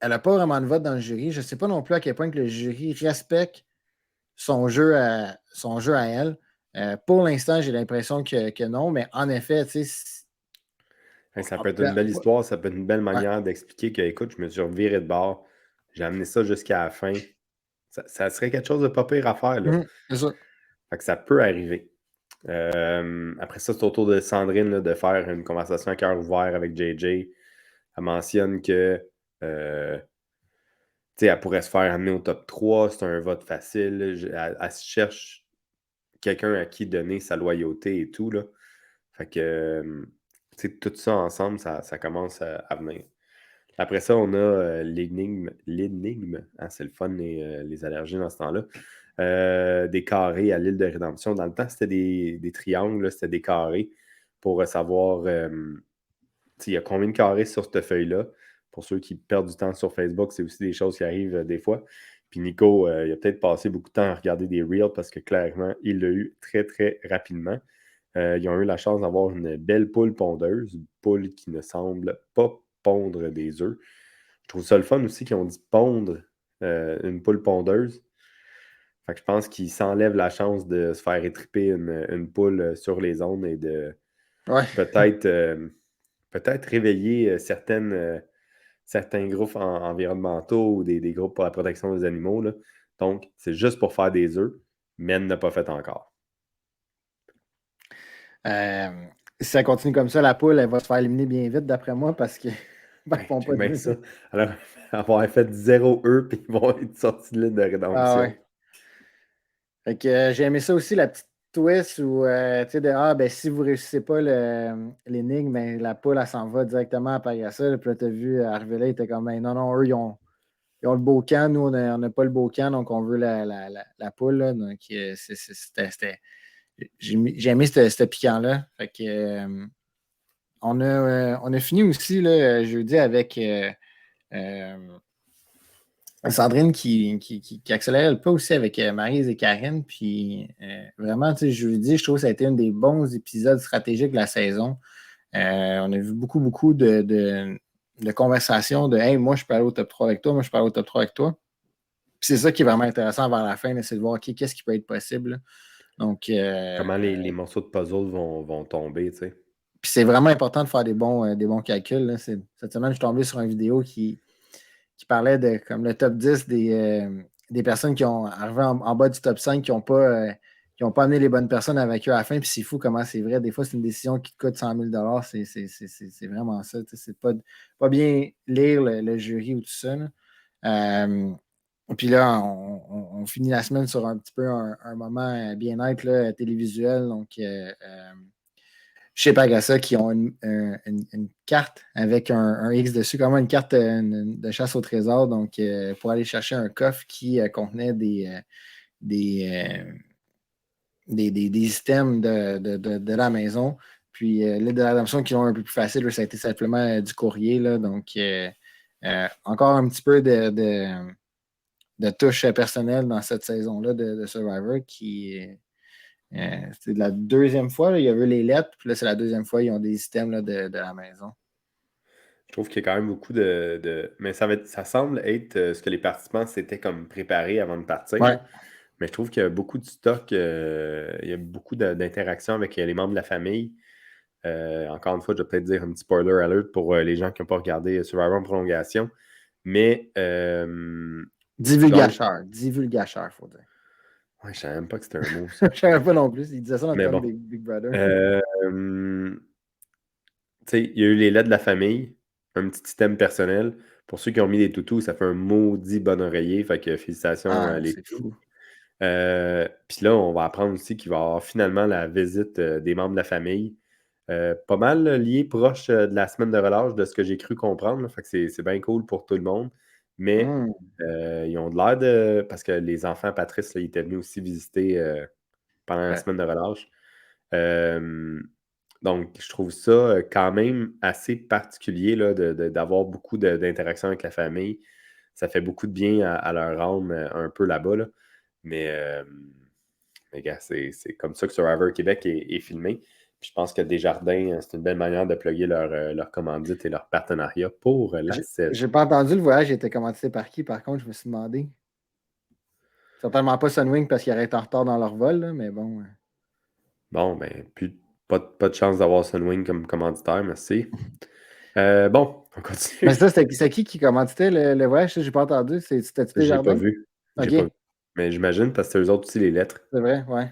n'a pas vraiment de vote dans le jury. Je ne sais pas non plus à quel point que le jury respecte son jeu à elle. Pour l'instant, j'ai l'impression que non, mais en effet, tu sais. ça peut être une belle histoire, ça peut être une belle manière d'expliquer que, écoute, je me suis reviré de bord, j'ai amené ça jusqu'à la fin. Ça serait quelque chose de pas pire à faire, là. C'est ça. Fait que ça peut arriver. Après ça, c'est au tour de Sandrine là, de faire une conversation à cœur ouvert avec JJ. Elle mentionne que elle pourrait se faire amener au top 3, c'est un vote facile. Elle se cherche quelqu'un à qui donner sa loyauté et tout. Là. Fait que tout ça ensemble, ça commence à venir. Après ça, on a l'énigme. L'énigme, hein, c'est le fun, les allergies dans ce temps-là. Des carrés à l'île de Rédemption. Dans le temps, c'était des triangles, là, c'était des carrés pour savoir il y a combien de carrés sur cette feuille-là. Pour ceux qui perdent du temps sur Facebook, c'est aussi des choses qui arrivent des fois. Puis Nico, il a peut-être passé beaucoup de temps à regarder des Reels parce que clairement, il l'a eu très, très rapidement. Ils ont eu la chance d'avoir une belle poule pondeuse, une poule qui ne semble pas pondre des œufs. Je trouve ça le fun aussi qu'ils ont dit pondre une poule pondeuse. Fait que je pense qu'ils s'enlèvent la chance de se faire étriper une poule sur les ondes et de peut-être réveiller certains groupes environnementaux ou des groupes pour la protection des animaux. Là. Donc, c'est juste pour faire des œufs, mais elle n'a pas fait encore. Si ça continue comme ça, la poule, elle va se faire éliminer bien vite, d'après moi, parce qu'ils ne font pas Bien de ça. Alors, avoir fait 0 œufs, puis ils vont être sortis de l'île de rédemption. ouais. Fait que j'ai aimé ça aussi, la petite twist où, tu sais, ben, si vous ne réussissez pas l'énigme, ben, la poule, elle s'en va directement à Pagasa. Puis là, tu as vu, arriver là, il était comme, ben, non, non, eux, ils ont le beau camp. Nous, on n'a pas le beau camp, donc on veut la poule. Là. Donc, j'ai aimé ce piquant-là. Fait que, on a fini aussi là, jeudi avec Sandrine qui accélérait le pas aussi avec Maryse et Karine. Puis vraiment, je vous dis, je trouve que ça a été un des bons épisodes stratégiques de la saison. On a vu beaucoup, beaucoup de conversations de Hey, moi, je peux aller au top 3 avec toi, moi, je peux aller au top 3 avec toi. Puis c'est ça qui est vraiment intéressant vers la fin, c'est de voir qu'est-ce qui peut être possible. Là. Donc, Comment les morceaux de puzzle vont tomber, tu sais. puis c'est vraiment important de faire des bons calculs. Là. Cette semaine, je suis tombé sur une vidéo qui parlait de comme le top 10 des personnes qui ont arrivé en bas du top 5 qui n'ont pas amené les bonnes personnes avec eux à la fin. Puis c'est fou comment c'est vrai. Des fois, c'est une décision qui te coûte 100 000 c'est vraiment ça. C'est pas bien lire le jury ou tout ça. Là. Puis là, on finit la semaine sur un petit peu un moment bien-être là, télévisuel. Donc, chez Pagasa qui ont une carte avec un X dessus, comme une carte de chasse au trésor, donc pour aller chercher un coffre qui contenait des items de la maison. Puis l'aide de l'adoption qui ont un peu plus facile, ça a été simplement du courrier. Là, donc encore un petit peu de touche personnelle dans cette saison-là de Survivor qui c'est la deuxième fois, là, il y avait les lettres, puis là, c'est la deuxième fois, ils ont des items là, de la maison. Je trouve qu'il y a quand même beaucoup Mais ça semble être ce que les participants s'étaient comme préparés avant de partir. Ouais. Mais je trouve qu'il y a beaucoup de stock, il y a beaucoup d'interactions avec les membres de la famille. Encore une fois, je vais peut-être dire un petit spoiler alert pour les gens qui n'ont pas regardé Survivor en prolongation. Mais. Divulgacheur, il faut dire. Ouais, je ne savais même pas que c'était un mot, ça. Je ne savais pas non plus. Il disait ça dans le temps bon. de Big Brother. Tu sais, il y a eu les lettres de la famille, un petit système personnel. Pour ceux qui ont mis des toutous, ça fait un maudit bon oreiller. Fait que félicitations, Ah, les c'est toutous. fou. Puis là, on va apprendre aussi qu'il va y avoir finalement la visite des membres de la famille. Pas mal lié proche de la semaine de relâche, de ce que j'ai cru comprendre. Là. Fait que c'est bien cool pour tout le monde. Mais ils ont de l'air de. Parce que les enfants, Patrice, là, ils étaient venus aussi visiter pendant la Ouais. semaine de relâche. Donc, je trouve ça quand même assez particulier là, d'avoir beaucoup d'interactions avec la famille. Ça fait beaucoup de bien à leur âme un peu là-bas. Là. Mais gars, c'est comme ça que Survivor Québec est filmé. Puis je pense que Desjardins, c'est une belle manière de plugger leur commandite et leur partenariat pour la saison. J'ai pas entendu le voyage était commandité par qui, par contre, je me suis demandé. Certainement pas Sunwing parce qu'ils auraient été en retard dans leur vol, là, mais bon. Bon, ben, pas de chance d'avoir Sunwing comme commanditaire, merci. Bon, on continue. Mais ça, c'est qui commanditait le voyage? Ça, j'ai pas entendu. C'était-tu J'ai pas Desjardins? vu. J'ai OK, pas vu. Mais j'imagine parce que c'est eux autres aussi les lettres. c'est vrai, ouais.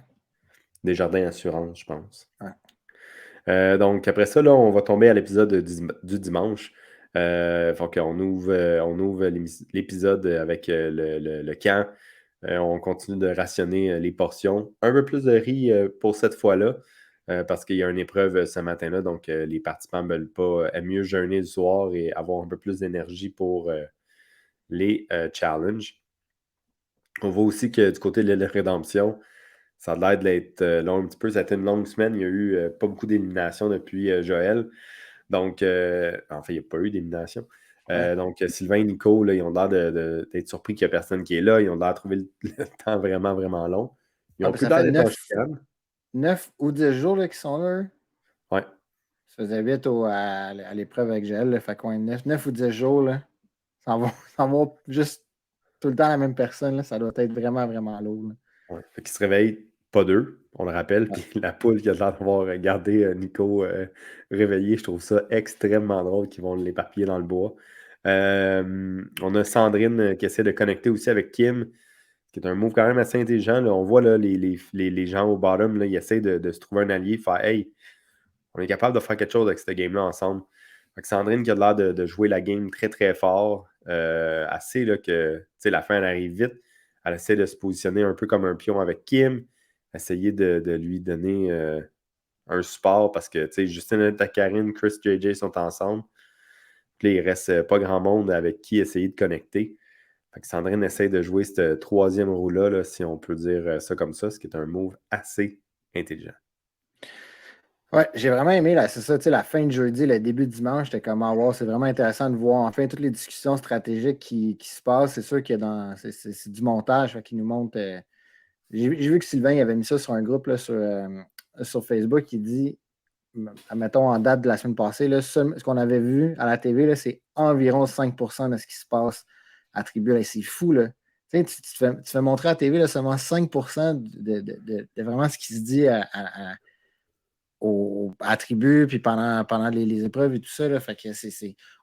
Desjardins Assurance, je pense. Ouais. Donc, après ça, là, on va tomber à l'épisode du dimanche. Donc, on ouvre l'épisode avec le camp. On continue de rationner les portions. Un peu plus de riz pour cette fois-là, parce qu'il y a une épreuve ce matin-là. Donc, les participants veulent pas, aiment mieux jeûner le soir et avoir un peu plus d'énergie pour les challenges. On voit aussi que du côté de la rédemption, ça a l'air d'être long un petit peu. Ça a été une longue semaine. Il n'y a eu pas beaucoup d'éliminations depuis Joël. Donc, en fait, il n'y a pas eu d'élimination. Ouais. Donc, Sylvain et Nico, là, ils ont l'air d'être surpris qu'il n'y a personne qui est là. Ils ont l'air de trouver le temps vraiment, vraiment long. Ils Ah, ont puis plus ça l'air fait d'être en 9 chicane. 9 ou 10 jours là, qu'ils sont là. Ouais. Ça faisait 8 à l'épreuve avec Joël. Là, fait quoi, 9 ou 10 jours, là, ça va, ça va juste tout le temps la même personne. Là, ça doit être vraiment, vraiment lourd. Là. Ouais. Fait qu'ils se réveillent, pas deux, on le rappelle. Ouais. Puis la poule qui a l'air d'avoir gardé Nico réveillé, je trouve ça extrêmement drôle qu'ils vont l'éparpiller dans le bois. On a Sandrine qui essaie de connecter aussi avec Kim, qui est un move quand même assez intelligent. Là. On voit là, les gens au bottom, là, ils essaient de se trouver un allié, faire Hey, on est capable de faire quelque chose avec cette game-là ensemble. Fait que Sandrine qui a l'air de jouer la game très très fort, assez là, que la fin elle arrive vite. Elle essaie de se positionner un peu comme un pion avec Kim, essayer de lui donner un support parce que Justine et Karine, Chris, JJ sont ensemble. Puis là, il reste pas grand monde avec qui essayer de connecter. Fait que Sandrine essaie de jouer ce troisième roue-là, là, si on peut dire ça comme ça, ce qui est un move assez intelligent. Ouais, j'ai vraiment aimé, là, c'est ça, la fin de jeudi, le début de dimanche, j'étais comme, ah, wow, c'est vraiment intéressant de voir enfin toutes les discussions stratégiques qui se passent. C'est sûr qu'il y a c'est du montage qui nous montre. J'ai vu que Sylvain il avait mis ça sur un groupe là, sur Facebook. Il dit, mettons en date de la semaine passée, là, ce qu'on avait vu à la TV, là, c'est environ 5% de ce qui se passe à Tribu. Là. C'est fou, là. Tu fais montrer à la TV là, seulement 5% de vraiment ce qui se dit à tribu, puis pendant les épreuves et tout ça. Là, fait que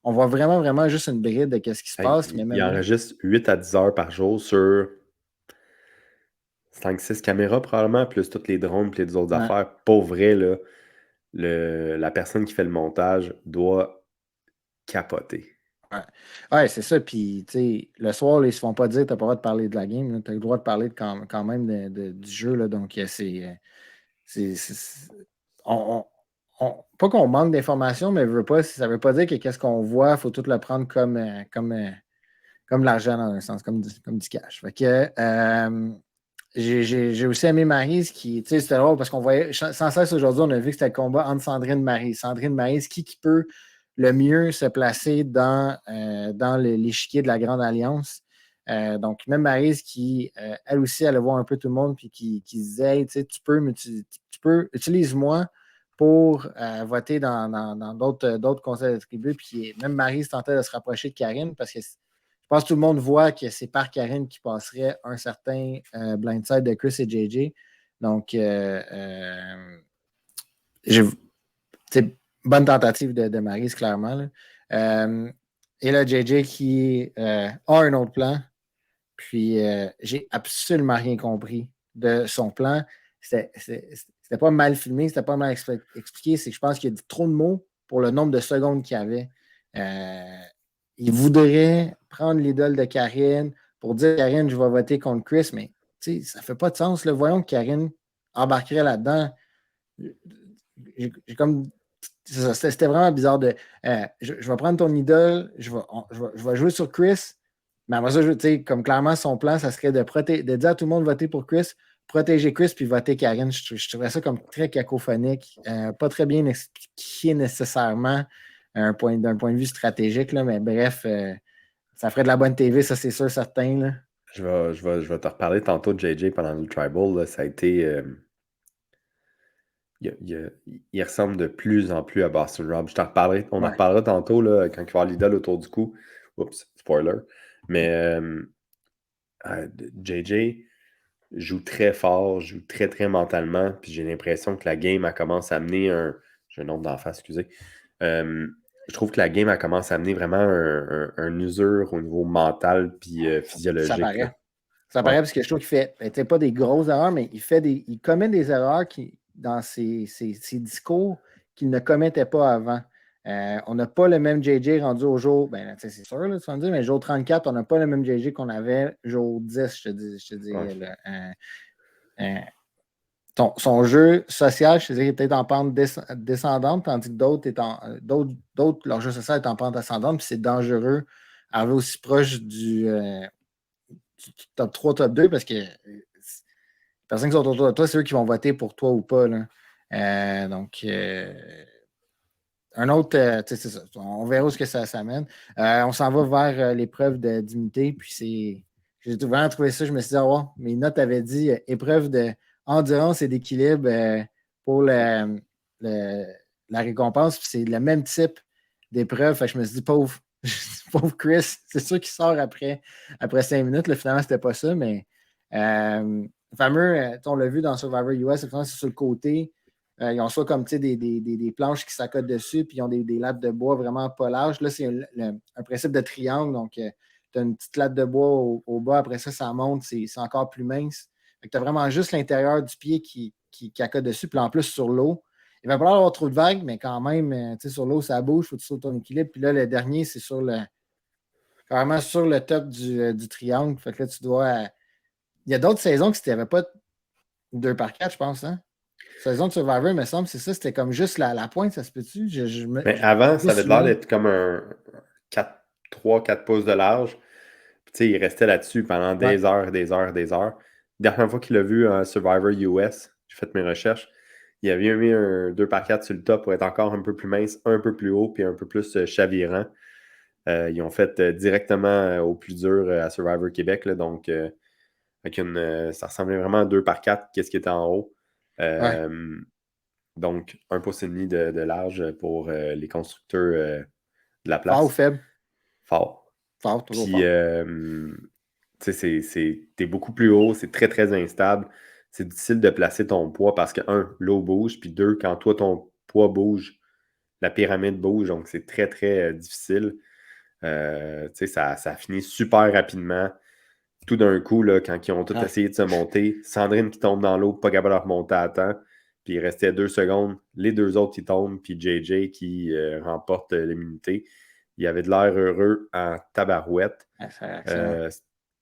on voit vraiment, vraiment juste une bride de ce qui se Hey, passe, mais il même là. enregistre 8 à 10 heures par jour sur 5-6 caméras probablement, plus tous les drones et les autres Ouais, affaires. Pour vrai, là, la personne qui fait le montage doit capoter. ouais. Ouais, c'est ça. Puis, tu sais, le soir, là, ils se font pas dire t'as pas le droit de parler de la game. Tu as le droit de parler quand même du jeu. Là, donc, c'est- on, pas qu'on manque d'informations, mais ça veut pas dire que qu'est-ce qu'on voit, il faut tout le prendre comme l'argent dans un sens, comme du cash. Fait que, j'ai aussi aimé Maryse qui, tu sais, c'était drôle parce qu'on voyait sans cesse aujourd'hui, on a vu que c'était le combat entre Sandrine et Maryse. Sandrine et Maryse, qui peut le mieux se placer dans l'échiquier de la Grande Alliance. Donc, même Maryse qui, elle aussi, allait voir un peu tout le monde puis qui se disait, hey, tu sais, tu peux, utilise-moi pour voter dans d'autres conseils de tribu. Puis même Maryse tentait de se rapprocher de Karine parce que je pense que tout le monde voit que c'est par Karine qui passerait un certain blindside de Chris et JJ. Donc, bonne tentative de Maryse, clairement. Là. Et là, JJ qui a un autre plan. Puis, j'ai absolument rien compris de son plan. C'était pas mal filmé, c'était pas mal expliqué. C'est que je pense qu'il y a trop de mots pour le nombre de secondes qu'il y avait. il voudrait prendre l'idole de Karine pour dire Karine, je vais voter contre Chris, mais ça ne fait pas de sens. Là. Voyons que Karine embarquerait là-dedans. J'ai comme. C'était vraiment bizarre de. Je vais prendre ton idole, je vais jouer sur Chris, mais après ça, comme clairement son plan, ça serait de dire à tout le monde voter pour Chris, protéger Chris puis voter Karine. Je trouvais ça comme très cacophonique, pas très bien expliqué nécessairement d'un point de vue stratégique, là, mais bref, ça ferait de la bonne TV, ça c'est sûr, certain. Là. Je vais te reparler tantôt de JJ pendant le Tribal. Là. Ça a été. Il ressemble de plus en plus à Boston Rob. On en Ouais. reparlera tantôt là, quand il va y avoir l'idole autour du cou. Oups, spoiler. Mais JJ joue très fort, joue très, très mentalement. Puis j'ai l'impression que la game, elle commence à amener un. J'ai un nom d'en face, excusez. Je trouve que la game, elle commence à amener vraiment un usure au niveau mental puis Ça physiologique. paraît. Là. Ça Ouais. paraît parce que je trouve qu'il fait, peut-être pas des grosses erreurs, mais il commet des erreurs dans ses discours qu'il ne commettait pas avant. On n'a pas le même JJ rendu au jour, c'est sûr, là, tu vas me dire, mais jour 34, on n'a pas le même JJ qu'on avait jour 10, je te dis. Ouais. Son jeu social, je te dirais, est peut-être en pente descendante, tandis que d'autres, leur jeu social est en pente ascendante, puis c'est dangereux arriver aussi proche du top 3, top 2, parce que les personnes qui sont autour de toi, c'est eux qui vont voter pour toi ou pas. Là. Donc, un autre, c'est ça. On verra où ce que ça s'amène. On s'en va vers l'épreuve de dignité, puis j'ai vraiment trouvé ça, je me suis dit, ah ouais, mes notes avaient dit épreuve d'endurance et d'équilibre pour la récompense, puis c'est le même type d'épreuve. Fait que je me suis dit, pauvre, pauvre Chris, c'est sûr qu'il sort après 5 minutes. Là, finalement, c'était pas ça, mais fameux, on l'a vu dans Survivor US, c'est sur le côté. Ils ont soit comme des planches qui s'accotent dessus, puis ils ont des lattes de bois vraiment pas larges. Là, c'est un principe de triangle. Donc, tu as une petite latte de bois au bas. Après ça, ça monte, c'est encore plus mince. Tu as vraiment juste l'intérieur du pied qui accote dessus. Puis en plus, sur l'eau, il va falloir avoir trop de vagues, mais quand même, sur l'eau, ça bouge, il faut que tu sauves ton équilibre. Puis là, le dernier, c'est carrément sur le top du triangle. Fait que là, tu dois. Il y a d'autres saisons que si tu n'avais pas 2 par 4, je pense, hein? Saison de Survivor, il me semble, c'est ça, c'était comme juste la pointe, ça se peut-tu? Mais avant, Me ça avait l'air souviens. d'être comme un 3-4 pouces de large. Puis, tu sais, il restait là-dessus pendant Ouais. des heures, des heures, des heures. Dernière fois qu'il l'a vu en Survivor US, j'ai fait mes recherches, il avait mis un 2x4 sur le top pour être encore un peu plus mince, un peu plus haut, puis un peu plus chavirant. Ils ont fait directement au plus dur à Survivor Québec. Là, donc, ça ressemblait vraiment à 2x4, qu'est-ce qui était en haut. Ouais. Donc, 1,5 pouce de large pour les constructeurs de la Fort ou place. faible? Fort. Fort, toujours Puis, fort. tu sais, t'es beaucoup plus haut, c'est très, très instable. C'est difficile de placer ton poids parce que, un, l'eau bouge, puis deux, quand toi, ton poids bouge, la pyramide bouge, donc c'est très, très difficile. Tu sais, ça finit super rapidement. Tout d'un coup, là, quand ils ont tous Ouais. essayé de se monter, Sandrine qui tombe dans l'eau, pas capable de remonter à temps, puis il restait 2 secondes, les deux autres qui tombent, puis JJ qui remporte l'immunité. Il avait de l'air heureux en tabarouette. Ouais, sa réaction.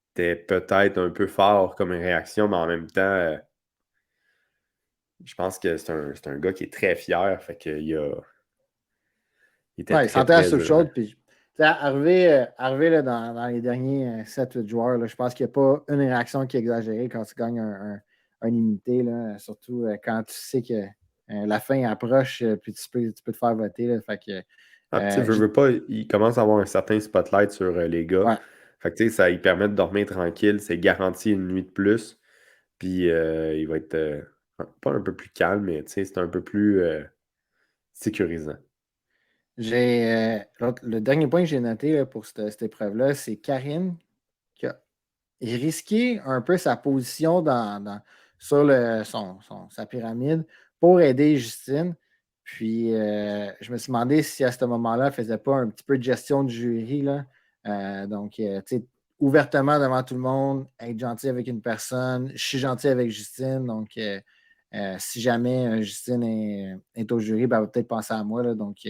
C'était peut-être un peu fort comme réaction, mais en même temps, je pense que c'est un gars qui est très fier. Fait il était Ouais, il très, sentait la très soupe heureux. chaude. Puis, arrivé là, dans les derniers 7-8 joueurs, là, je pense qu'il n'y a pas une réaction qui est exagérée quand tu gagnes un immunité. Là, surtout quand tu sais que la fin approche, puis tu peux te faire voter. Là, fait que, Ah, tu sais, veux pas, il commence à avoir un certain spotlight sur les gars. ouais. Fait que, tu sais, ça lui permet de dormir tranquille. C'est garanti une nuit de plus. Puis, il va être pas un peu plus calme, mais tu sais, c'est un peu plus sécurisant. Le dernier point que j'ai noté là, pour cette épreuve-là, c'est Karine qui a risqué un peu sa position sur sa pyramide pour aider Justine. Puis, je me suis demandé si à ce moment-là, elle ne faisait pas un petit peu de gestion du jury. Là. Donc, tu sais, ouvertement devant tout le monde, être gentil avec une personne. Je suis gentil avec Justine. Donc, si jamais Justine est au jury, ben, elle va peut-être penser à moi. Là. Donc,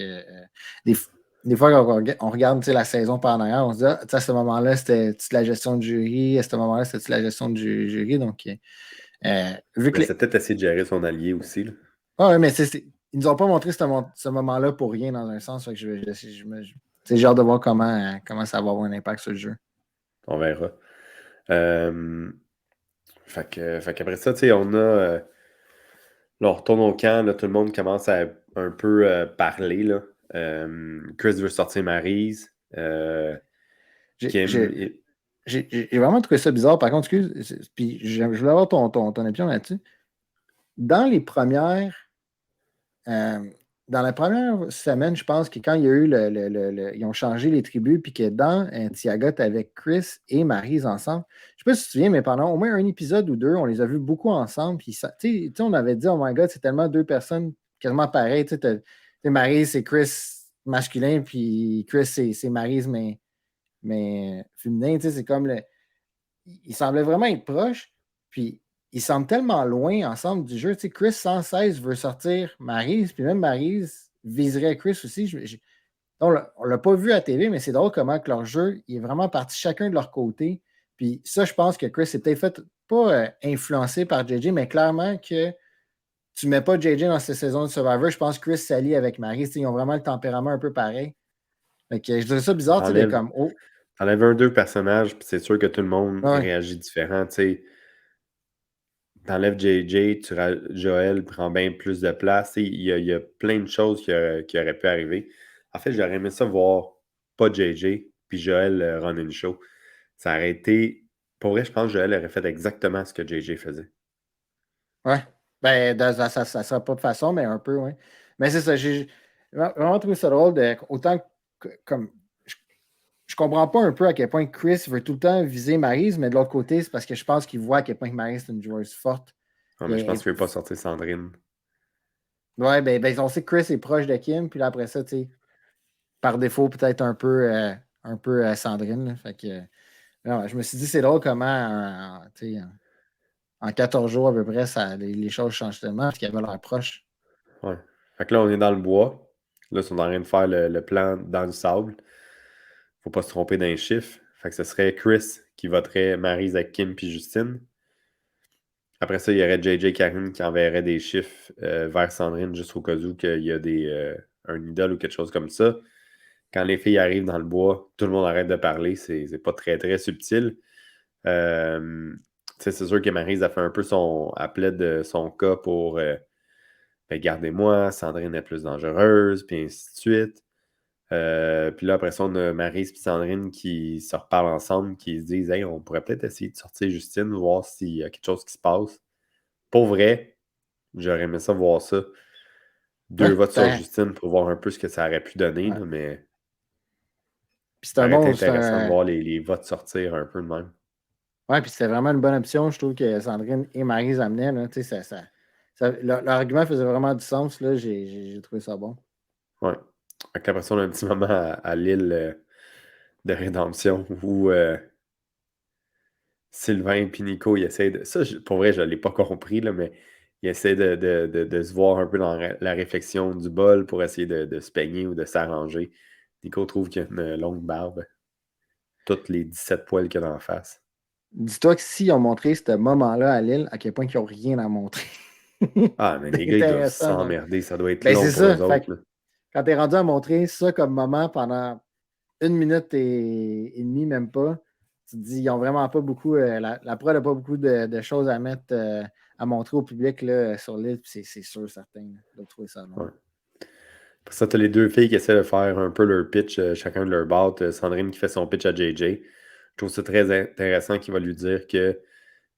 des, des fois, quand on regarde la saison par en arrière, on se dit, ah, à ce moment-là, c'était la gestion du jury, à ce moment-là, c'était la gestion du jury. Donc, vu que Mais c'est peut-être essayer de gérer son allié aussi. Là. Ah ouais, mais ils nous ont pas montré ce moment-là pour rien dans un sens. Fait que j'ai hâte de voir comment ça va avoir un impact sur le jeu. On verra. Fait qu'après ça, tu sais, on a. Là, on retourne au camp, là, tout le monde commence à un peu parler. Là. Chris veut sortir Maryse. J'ai Kim. j'ai- j'ai vraiment trouvé ça bizarre. Par contre, excuse, puis je voulais avoir ton opinion là-dessus. Dans les premières. Euh, dans la première semaine, je pense que quand il y a eu ils ont changé les tribus, puis que dans Tiagot avec Chris et Maryse ensemble, je ne sais pas si tu te souviens, mais pendant au moins un épisode ou deux, on les a vus beaucoup ensemble. Puis tu sais, on avait dit, oh my god, c'est tellement deux personnes quasiment pareilles. Tu sais, Maryse, c'est Chris masculin, puis Chris, c'est Maryse, mais féminin. Tu sais, c'est comme ils semblaient vraiment être proches. Puis ils semblent tellement loin ensemble du jeu. Tu sais, Chris sans cesse veut sortir Maryse, puis même Maryse viserait Chris aussi. On ne l'a pas vu à TV, mais c'est drôle comment que leur jeu il est vraiment parti chacun de leur côté. Puis ça, je pense que Chris est peut-être fait pas influencé par JJ, mais clairement que tu ne mets pas JJ dans cette saison de Survivor. Je pense que Chris s'allie avec Maryse. Ils ont vraiment le tempérament un peu pareil. Fait que je dirais ça bizarre, tu sais, de T'enlèves, comme oh. t'enlèves un, deux personnages, puis c'est sûr que tout le monde Ouais. réagit différent. Tu sais, t'enlèves JJ, Joël prend bien plus de place. Tu sais, il y a plein de choses qui auraient pu arriver. En fait, j'aurais aimé ça voir pas JJ, puis Joël run une show. Ça aurait été. Pour vrai, je pense que Joël aurait fait exactement ce que JJ faisait. Ouais. Ben, ça ne sera pas de façon, mais un peu, oui. Mais c'est ça, j'ai vraiment trouvé ça drôle autant que comme je comprends pas un peu à quel point Chris veut tout le temps viser Maryse, mais de l'autre côté, c'est parce que je pense qu'il voit à quel point Maryse est une joueuse forte. Non, mais je pense qu'il ne veut pas sortir Sandrine. Ouais, ben, on sait que Chris est proche de Kim, puis là, après ça, tu sais, par défaut, peut-être un peu Sandrine. Là. Fait que, non, je me suis dit, c'est drôle comment, tu sais, en 14 jours à peu près, les choses changent tellement, parce qu'ils avaient l'air proches. Ouais. Fait que là, on est dans le bois. Là, ils sont en train de faire le plan dans le sable. Faut pas se tromper d'un chiffre. Fait que ce serait Chris qui voterait Maryse avec Kim puis Justine. Après ça, il y aurait JJ Karine qui enverrait des chiffres vers Sandrine juste au cas où qu'il y a un idole ou quelque chose comme ça. Quand les filles arrivent dans le bois, tout le monde arrête de parler. C'est pas très, très subtil. C'est sûr que Maryse a fait un peu elle plaide son cas pour ben, gardez-moi, Sandrine est plus dangereuse, puis ainsi de suite. Puis là, après ça, on a Maryse et Sandrine qui se reparlent ensemble, qui se disent hey, on pourrait peut-être essayer de sortir Justine, voir s'il y a quelque chose qui se passe. Pour vrai, j'aurais aimé ça voir ça. Ouais, 2 votes sur Justine pour voir un peu ce que ça aurait pu donner, ouais. là, mais Puis ça aurait été intéressant de voir les votes sortir un peu de même. Ouais, puis c'était vraiment une bonne option. Je trouve que Sandrine et Maryse amenaient. Là, leur argument faisait vraiment du sens. Là, j'ai trouvé ça bon. Ouais. Fait qu'après ça, on a un petit moment à l'île de rédemption où Sylvain et Nico, ils essaient de. Ça, pour vrai, je ne l'ai pas compris, là, mais ils essaient de se voir un peu dans la réflexion du bol pour essayer de se peigner ou de s'arranger. Nico trouve qu'il a une longue barbe. Toutes les 17 poils qu'il y a dans la face. Dis-toi que s'ils ont montré ce moment-là à Lille, à quel point ils n'ont rien à montrer. Ah, mais les gars, ils doivent Intéressant, genre. s'emmerder. Ça doit être Ben, c'est long pour ça. eux Fait que autres. Là. quand tu es rendu à montrer ça comme moment pendant 1 minute et demie, même pas, tu te dis, ils n'ont vraiment pas beaucoup. La prod n'a pas beaucoup de choses à mettre, à montrer au public là, sur l'île. C'est sûr, certain. De trouver ça long. Ouais. Pour ça, tu as les deux filles qui essaient de faire un peu leur pitch, chacun de leur batte. Sandrine qui fait son pitch à JJ. Je trouve ça très intéressant qu'il va lui dire que,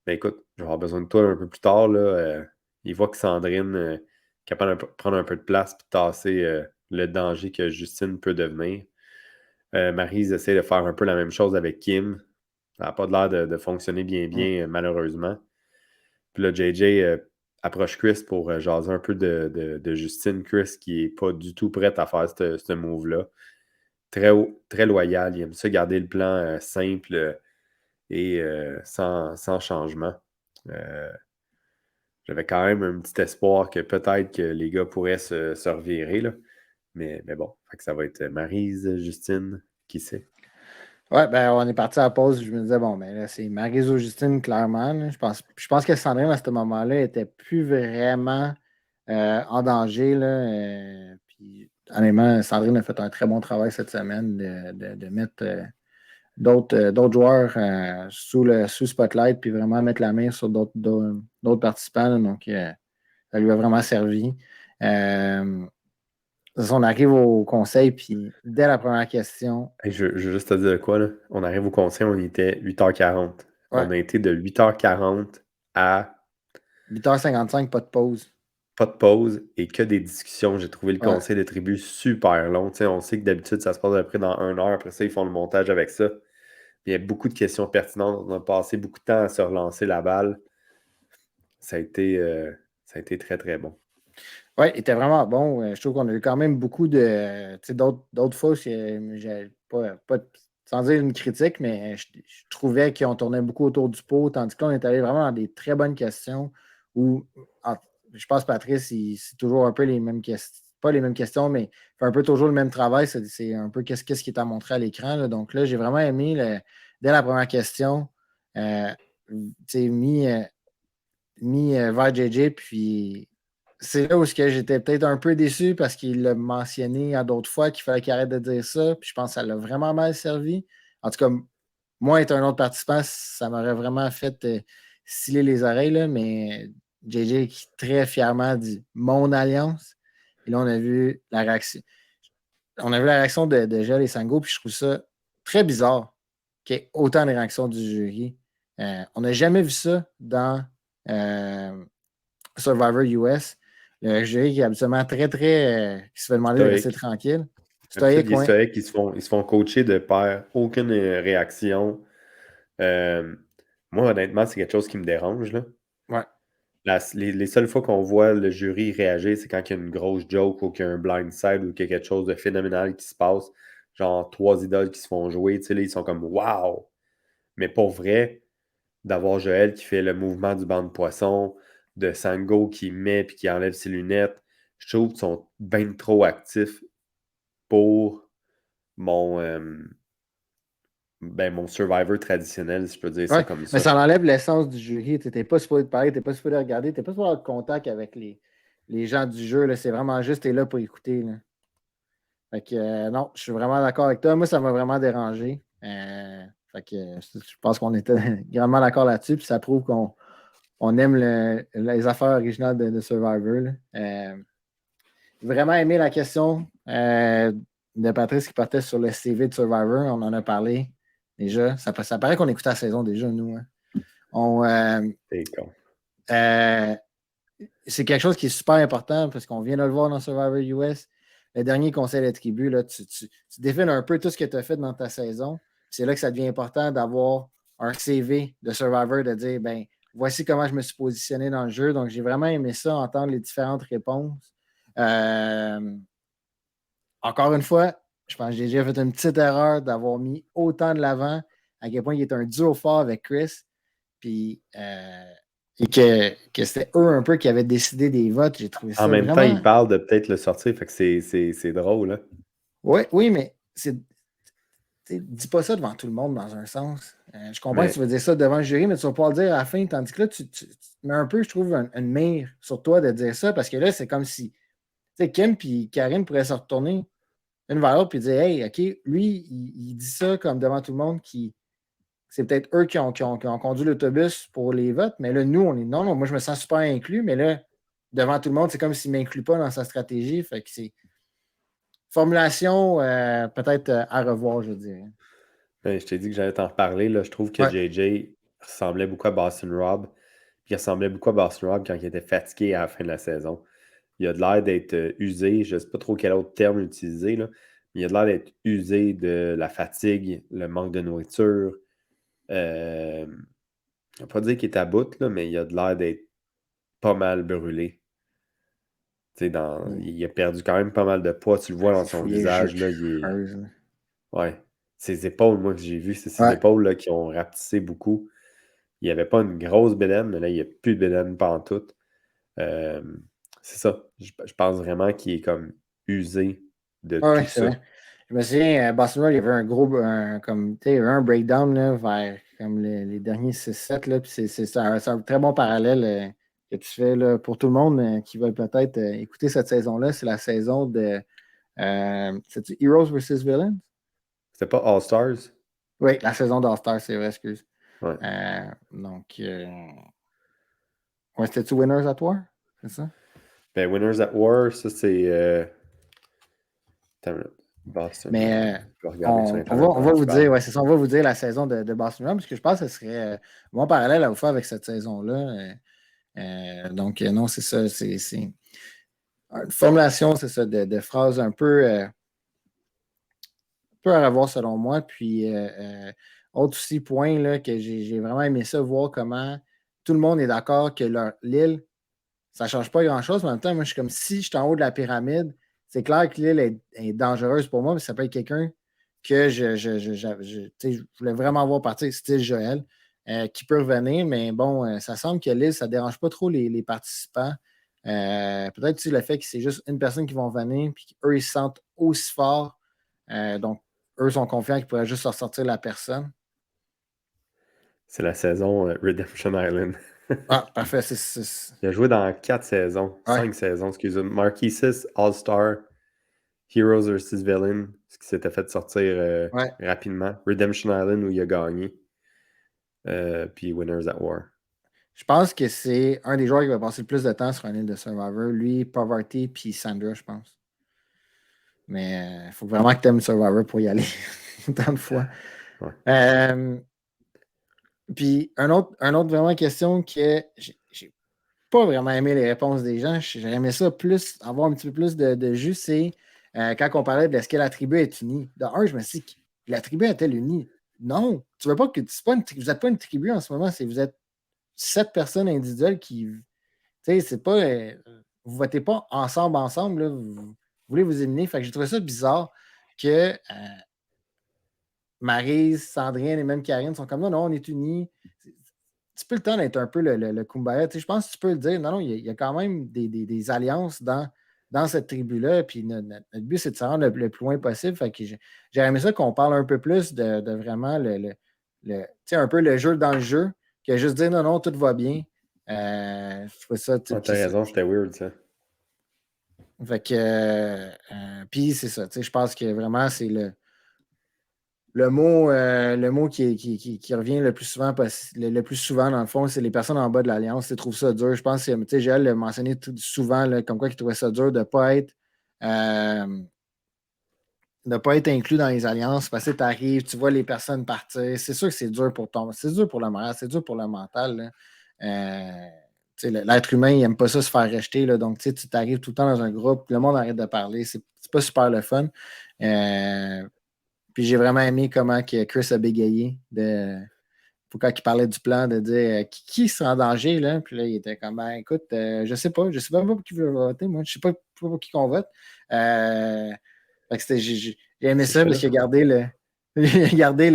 ben écoute, je vais avoir besoin de toi un peu plus tard. Là, il voit que Sandrine est capable de prendre un peu de place et tasser le danger que Justine peut devenir. Maryse essaie de faire un peu la même chose avec Kim. Ça n'a pas l'air de fonctionner bien, malheureusement. Puis là, JJ approche Chris pour jaser un peu de Justine. Chris qui n'est pas du tout prête à faire ce move-là. Très loyal. Il aime ça garder le plan simple et sans changement. J'avais quand même un petit espoir que peut-être que les gars pourraient se revirer. Là. Mais bon, fait que ça va être Maryse, Justine, qui sait. Ouais, ben on est parti à la pause. Je me disais, bon, ben là, c'est Maryse Justine, clairement. Là. Je pense que Sandrine, à ce moment-là, était plus vraiment en danger. Là, puis, honnêtement, Sandrine a fait un très bon travail cette semaine de mettre d'autres joueurs sous spotlight, puis vraiment mettre la main sur d'autres participants. Là. Donc, ça lui a vraiment servi. Euh, on arrive au conseil, puis dès la première question, Hey, je veux juste te dire de quoi, là. On arrive au conseil, on était 8h40. ouais, On a été de 8h40 à 8h55, pas de pause. pas de pause et que des discussions. J'ai trouvé le Ouais. conseil de tribu super long. Tu sais, on sait que d'habitude, ça se passe à peu près dans 1 heure. Après ça, ils font le montage avec ça. Il y a beaucoup de questions pertinentes. On a passé beaucoup de temps à se relancer la balle. Ça a été très, très bon. Oui, il était vraiment bon. Je trouve qu'on a eu quand même beaucoup de. Tu sais, d'autres fois, j'ai sans dire une critique, mais je trouvais qu'on tournait beaucoup autour du pot, tandis que là, on est allé vraiment dans des très bonnes questions où je pense Patrice, c'est toujours un peu les mêmes questions. Pas les mêmes questions, mais il fait un peu toujours le même travail. C'est un peu qu'est-ce qui est à montrer à l'écran. Là. Donc là, j'ai vraiment aimé dès la première question, tu sais, mis vers JJ, puis c'est là où j'étais peut-être un peu déçu parce qu'il l'a mentionné à d'autres fois qu'il fallait qu'il arrête de dire ça, puis je pense que ça l'a vraiment mal servi. En tout cas, moi, être un autre participant, ça m'aurait vraiment fait sciller les oreilles, là, mais JJ qui très fièrement dit mon alliance. Et là, on a vu la réaction. On a vu la réaction de Gel et Sango, puis je trouve ça très bizarre qu'il y ait autant de réactions du jury. On n'a jamais vu ça dans Survivor US. Le jury qui est habituellement qui se fait demander de rester Stoïque. tranquille. D'habitude, Stoïque, il est oui. stoïque. Ils se font coacher de père. Aucune réaction. Euh, Moi, honnêtement, c'est quelque chose qui me dérange, là. Ouais. Les seules fois qu'on voit le jury réagir, c'est quand il y a une grosse joke ou qu'il y a un blindside ou qu'il y a quelque chose de phénoménal qui se passe. Genre 3 idoles qui se font jouer. Tu sais, là, ils sont comme Waouh! Mais pour vrai, d'avoir Joël qui fait le mouvement du banc de poisson, de Sango qui met puis qui enlève ses lunettes, je trouve qu'ils sont bien trop actifs pour mon, mon Survivor traditionnel, si je peux dire ça Ouais. comme Mais ça. ça enlève l'essence du jury. Tu n'étais pas supposé te parler, tu n'étais pas supposé regarder, tu n'étais pas supposé avoir contact avec les gens du jeu. Là. C'est vraiment juste, tu es là pour écouter. Là. Fait que non, je suis vraiment d'accord avec toi. Moi, ça m'a vraiment dérangé. Fait que je pense qu'on était grandement d'accord là-dessus. Puis ça prouve qu'on aime les affaires originales de Survivor. Là. J'ai vraiment aimé la question de Patrice qui partait sur le CV de Survivor. On en a parlé déjà. Ça paraît qu'on écoute la saison déjà, nous. Hein. On, C'est con. euh, c'est quelque chose qui est super important parce qu'on vient de le voir dans Survivor US. Le dernier conseil de tribu, là, tu défiles un peu tout ce que tu as fait dans ta saison. C'est là que ça devient important d'avoir un CV de Survivor, de dire ben, voici comment je me suis positionné dans le jeu. Donc, j'ai vraiment aimé ça, entendre les différentes réponses. Euh, Encore une fois, je pense que j'ai déjà fait une petite erreur d'avoir mis autant de l'avant à quel point il est un duo fort avec Chris. Puis, et que c'était eux un peu qui avaient décidé des votes. J'ai trouvé En ça même temps, il vraiment. parle de peut-être le sortir, fait que c'est drôle, hein. Oui, oui, mais dis pas ça devant tout le monde dans un sens. Je comprends que tu Mais veux dire ça devant le jury, mais tu vas pas le dire à la fin. Tandis que là, tu mets un peu, je trouve, une mire sur toi de dire ça parce que là, c'est comme si Kim et Karine pourraient se retourner une vers l'autre et dire hey, OK, lui, il dit ça comme devant tout le monde qui. C'est peut-être eux qui ont conduit l'autobus pour les votes, mais là, nous, on est non, moi, je me sens super inclus, mais là, devant tout le monde, c'est comme s'il ne m'inclut pas dans sa stratégie. Fait que c'est formulation peut-être à revoir, je dirais. je t'ai dit que j'allais t'en reparler, là. Je trouve que Ouais. JJ ressemblait beaucoup à Boston Rob. Puis il ressemblait beaucoup à Boston Rob quand il était fatigué à la fin de la saison. Il a de l'air d'être usé, je ne sais pas trop quel autre terme utiliser, là, mais il a de l'air d'être usé de la fatigue, le manque de nourriture. Je ne vais pas dire qu'il est à bout, là, mais il a de l'air d'être pas mal brûlé. Tu sais, il a perdu quand même pas mal de poids, tu le vois dans C'est son fouillé le jeu visage. Là, creuse. Là. ouais. Ses épaules, moi, que j'ai vu, c'est ses Ouais. épaules là, qui ont rapetissé beaucoup. Il n'y avait pas une grosse bédaine, mais là, il n'y a plus de bédaine pantoute. Euh, c'est ça. Je pense vraiment qu'il est comme usé de Ouais, tout c'est ça. vrai. Je me souviens, Boston Rob, il y avait un gros comme, tu sais, il y avait un breakdown là, vers comme les derniers 6-7. Là, puis c'est un très bon parallèle que tu fais là, pour tout le monde qui veut peut-être écouter cette saison-là. C'est la saison de c'est-tu Heroes versus Villains? C'était pas All-Stars? Oui, la saison d'All-Star, c'est vrai, excuse. Ouais. Donc, ouais, c'était-tu Winners at War? C'est ça? Ben, Winners at War, ça c'est. Attends une minute. Boston Mais Red. Je vais regarder sur on Internet va pendant que tu vous dire, parles. ouais, c'est ça, on va vous dire la saison de Boston Red, parce que je pense que ce serait un bon parallèle à vous faire avec cette saison-là. Donc, non, c'est ça. C'est une formulation, c'est ça, de phrases un peu à revoir selon moi. Puis, autre aussi point là, que j'ai vraiment aimé ça, voir comment tout le monde est d'accord que l'île, ça ne change pas grand-chose. Mais en même temps, moi, je suis comme si je suis en haut de la pyramide, c'est clair que l'île est dangereuse pour moi, mais ça peut être quelqu'un que tu sais, je voulais vraiment voir partir, style Joël, qui peut revenir. Mais bon, ça semble que l'île, ça ne dérange pas trop les participants. Peut-être aussi le fait que c'est juste une personne qui va venir, puis qu'eux, ils se sentent aussi forts. Donc, eux sont confiants qu'ils pourraient juste ressortir la personne. C'est la saison Redemption Island. Ah, parfait. Il a joué dans 4 saisons, Ouais, 5 saisons, excusez-moi. Marquises, All-Star, Heroes vs. Villain, ce qui s'était fait sortir ouais. rapidement. Redemption Island où il a gagné. Puis Winners at War. Je pense que c'est un des joueurs qui va passer le plus de temps sur un île de Survivor. Lui, Poverty, puis Sandra, je pense. Mais il faut vraiment que tu aimes Survivor pour y aller tant de fois. Ouais. Puis, un autre vraiment question que j'ai pas vraiment aimé les réponses des gens. J'aurais aimé ça plus, avoir un petit peu plus de jus, c'est quand on parlait de est-ce que la tribu est unie. De un, je me suis dit, la tribu est-elle unie? Non. Tu veux pas que vous n'êtes pas une tribu en ce moment, vous êtes 7 personnes individuelles qui. Tu sais, c'est pas. Vous votez pas ensemble, là, vous voulez vous éliminer. Fait que j'ai trouvé ça bizarre que Maryse, Sandrine et même Karine sont comme non, non, on est unis. Tu peux le temps d'être un peu le Kumbaya. Tu sais, je pense que tu peux le dire. Non, non, il y a quand même des alliances dans cette tribu-là. Puis notre but, c'est de se rendre le plus loin possible. Fait que j'ai aimé ça qu'on parle un peu plus de vraiment tu sais, un peu le jeu dans le jeu, que juste dire non, non, tout va bien. Je trouve ça. Ah, t'as raison, c'était weird ça. Fait que, puis c'est ça. Tu sais, je pense que vraiment, c'est le mot qui revient le plus souvent, le plus souvent, dans le fond, c'est les personnes en bas de l'Alliance qui trouvent ça dur. Je pense que tu sais, Joël l'a mentionné souvent, là, comme quoi il trouvait ça dur euh, de pas être inclus dans les alliances parce que tu arrives, tu vois les personnes partir. C'est sûr que c'est dur pour c'est dur pour le moral, c'est dur pour le mental. Là. L'être humain, il n'aime pas ça se faire rejeter. Là, donc, tu t'arrives tout le temps dans un groupe, le monde arrête de parler. C'est pas super le fun. Puis j'ai vraiment aimé comment que Chris a bégayé quand il parlait du plan de dire qui sera en danger, là. Puis là, il était comme ben, écoute, je sais pas pour qui veut voter, moi. Je sais pas pour qui qu'on vote. Fait que j'ai aimé Qu'est-ce qu'il ça fait parce là? qu'il a gardé il a gardé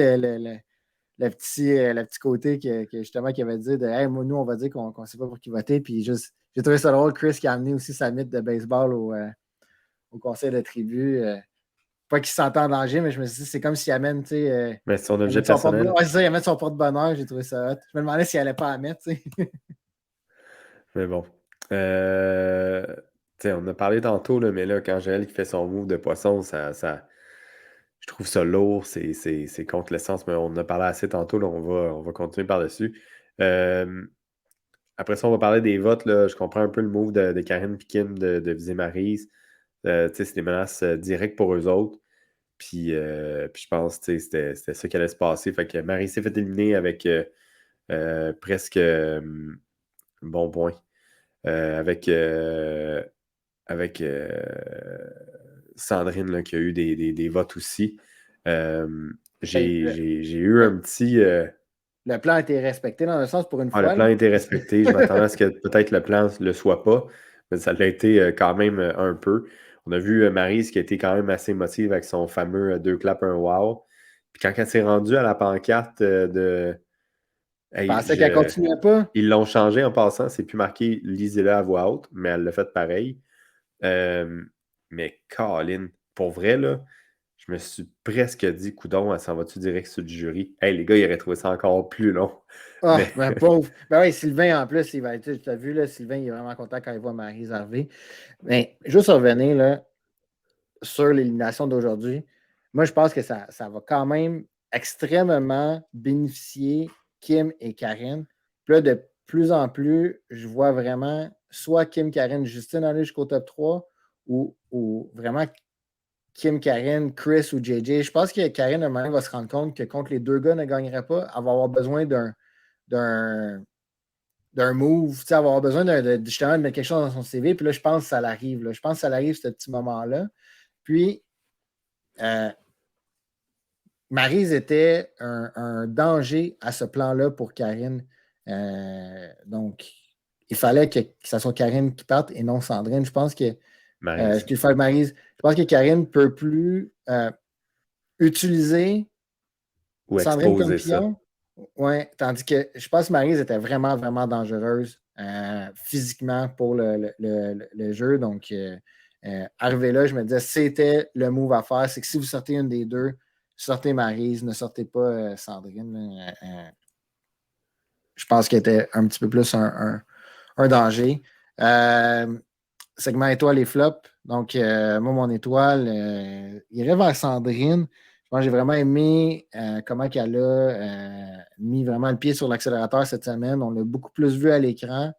le petit côté justement qu'il avait dit de hey, moi, nous, on va dire qu'on ne sait pas pour qui voter. Puis juste, j'ai trouvé ça drôle, Chris qui a amené aussi sa mythe de baseball au conseil de tribu. Pas qu'il se sentait en danger, mais je me suis dit, c'est comme s'il amène, tu sais, Mais c'est son il objet amène son personnel. porte-bonheur. Ouais, c'est ça, il amène son porte-bonheur, j'ai trouvé ça hot. Je me demandais s'il allait pas la mettre, tu sais. Mais bon. Euh, tu sais, on a parlé tantôt, là, mais là, quand Joël qui fait son move de poisson, je trouve ça lourd, c'est contre l'essence, mais on en a parlé assez tantôt, là, on va continuer par-dessus. Après ça, on va parler des votes. Là. Je comprends un peu le move de Karine et Kim de viser Maryse. C'est des menaces directes pour eux autres. Puis je pense que c'était ça qui allait se passer. Fait que Maryse s'est fait éliminer avec presque bon point. Avec Sandrine là, qui a eu des votes aussi. Ben, J'ai eu un le- petit. le plan a été respecté dans le sens pour une Le fois, plan là. a été respecté. Je m'attendais à ce que peut-être le plan ne le soit pas, mais ça l'a été quand même un peu. On a vu Maryse qui a été quand même assez émotive avec son fameux deux claps, un wow. Puis quand elle s'est rendue à la pancarte de. Je Hey, pensais qu'elle continuait pas. ils l'ont changé en passant, c'est plus marqué lisez-le à voix haute, mais elle l'a fait pareil. Mais Colin, pour vrai, là, je me suis presque dit, coudon, elle s'en va-tu direct sur le jury? Hey, les gars, ils auraient trouvé ça encore plus long. Ah, Mais ben pauvre. Ben oui, Sylvain, en plus, il va être. Tu as vu, là, Sylvain, il est vraiment content quand il voit Maryse arriver. Mais juste revenir là, sur l'élimination d'aujourd'hui, moi, je pense que ça va quand même extrêmement bénéficier Kim et Karen. Puis là, de plus en plus, je vois vraiment soit Kim, Karen, Justine aller jusqu'au top 3 ou vraiment Kim, Karen, Chris ou JJ. Je pense que Karen, à un moment, va se rendre compte que contre les deux gars ne gagnerait pas. Elle va avoir besoin d'un move, elle va avoir besoin justement de mettre quelque chose dans son CV. Puis là, je pense que ça l'arrive. Je pense que ça l'arrive, ce petit moment-là. Puis, Maryse était un danger à ce plan-là pour Karine. Donc, il fallait que ça soit Karine qui parte et non Sandrine. Je pense que Maryse. Maryse, je pense que Karine ne peut plus utiliser Ou Sandrine comme exposer ça. pion. Ouais, tandis que je pense que Maryse était vraiment, vraiment dangereuse physiquement pour le jeu. Donc, arrivé là, je me disais, c'était le move à faire. C'est que si vous sortez une des deux, sortez Maryse, ne sortez pas Sandrine. Je pense qu'elle était un petit peu plus un danger. Segment étoile et flop. Donc, moi, mon étoile, il irait vers Sandrine. Je pense que j'ai vraiment aimé comment elle a mis vraiment le pied sur l'accélérateur cette semaine. On l'a beaucoup plus vu à l'écran.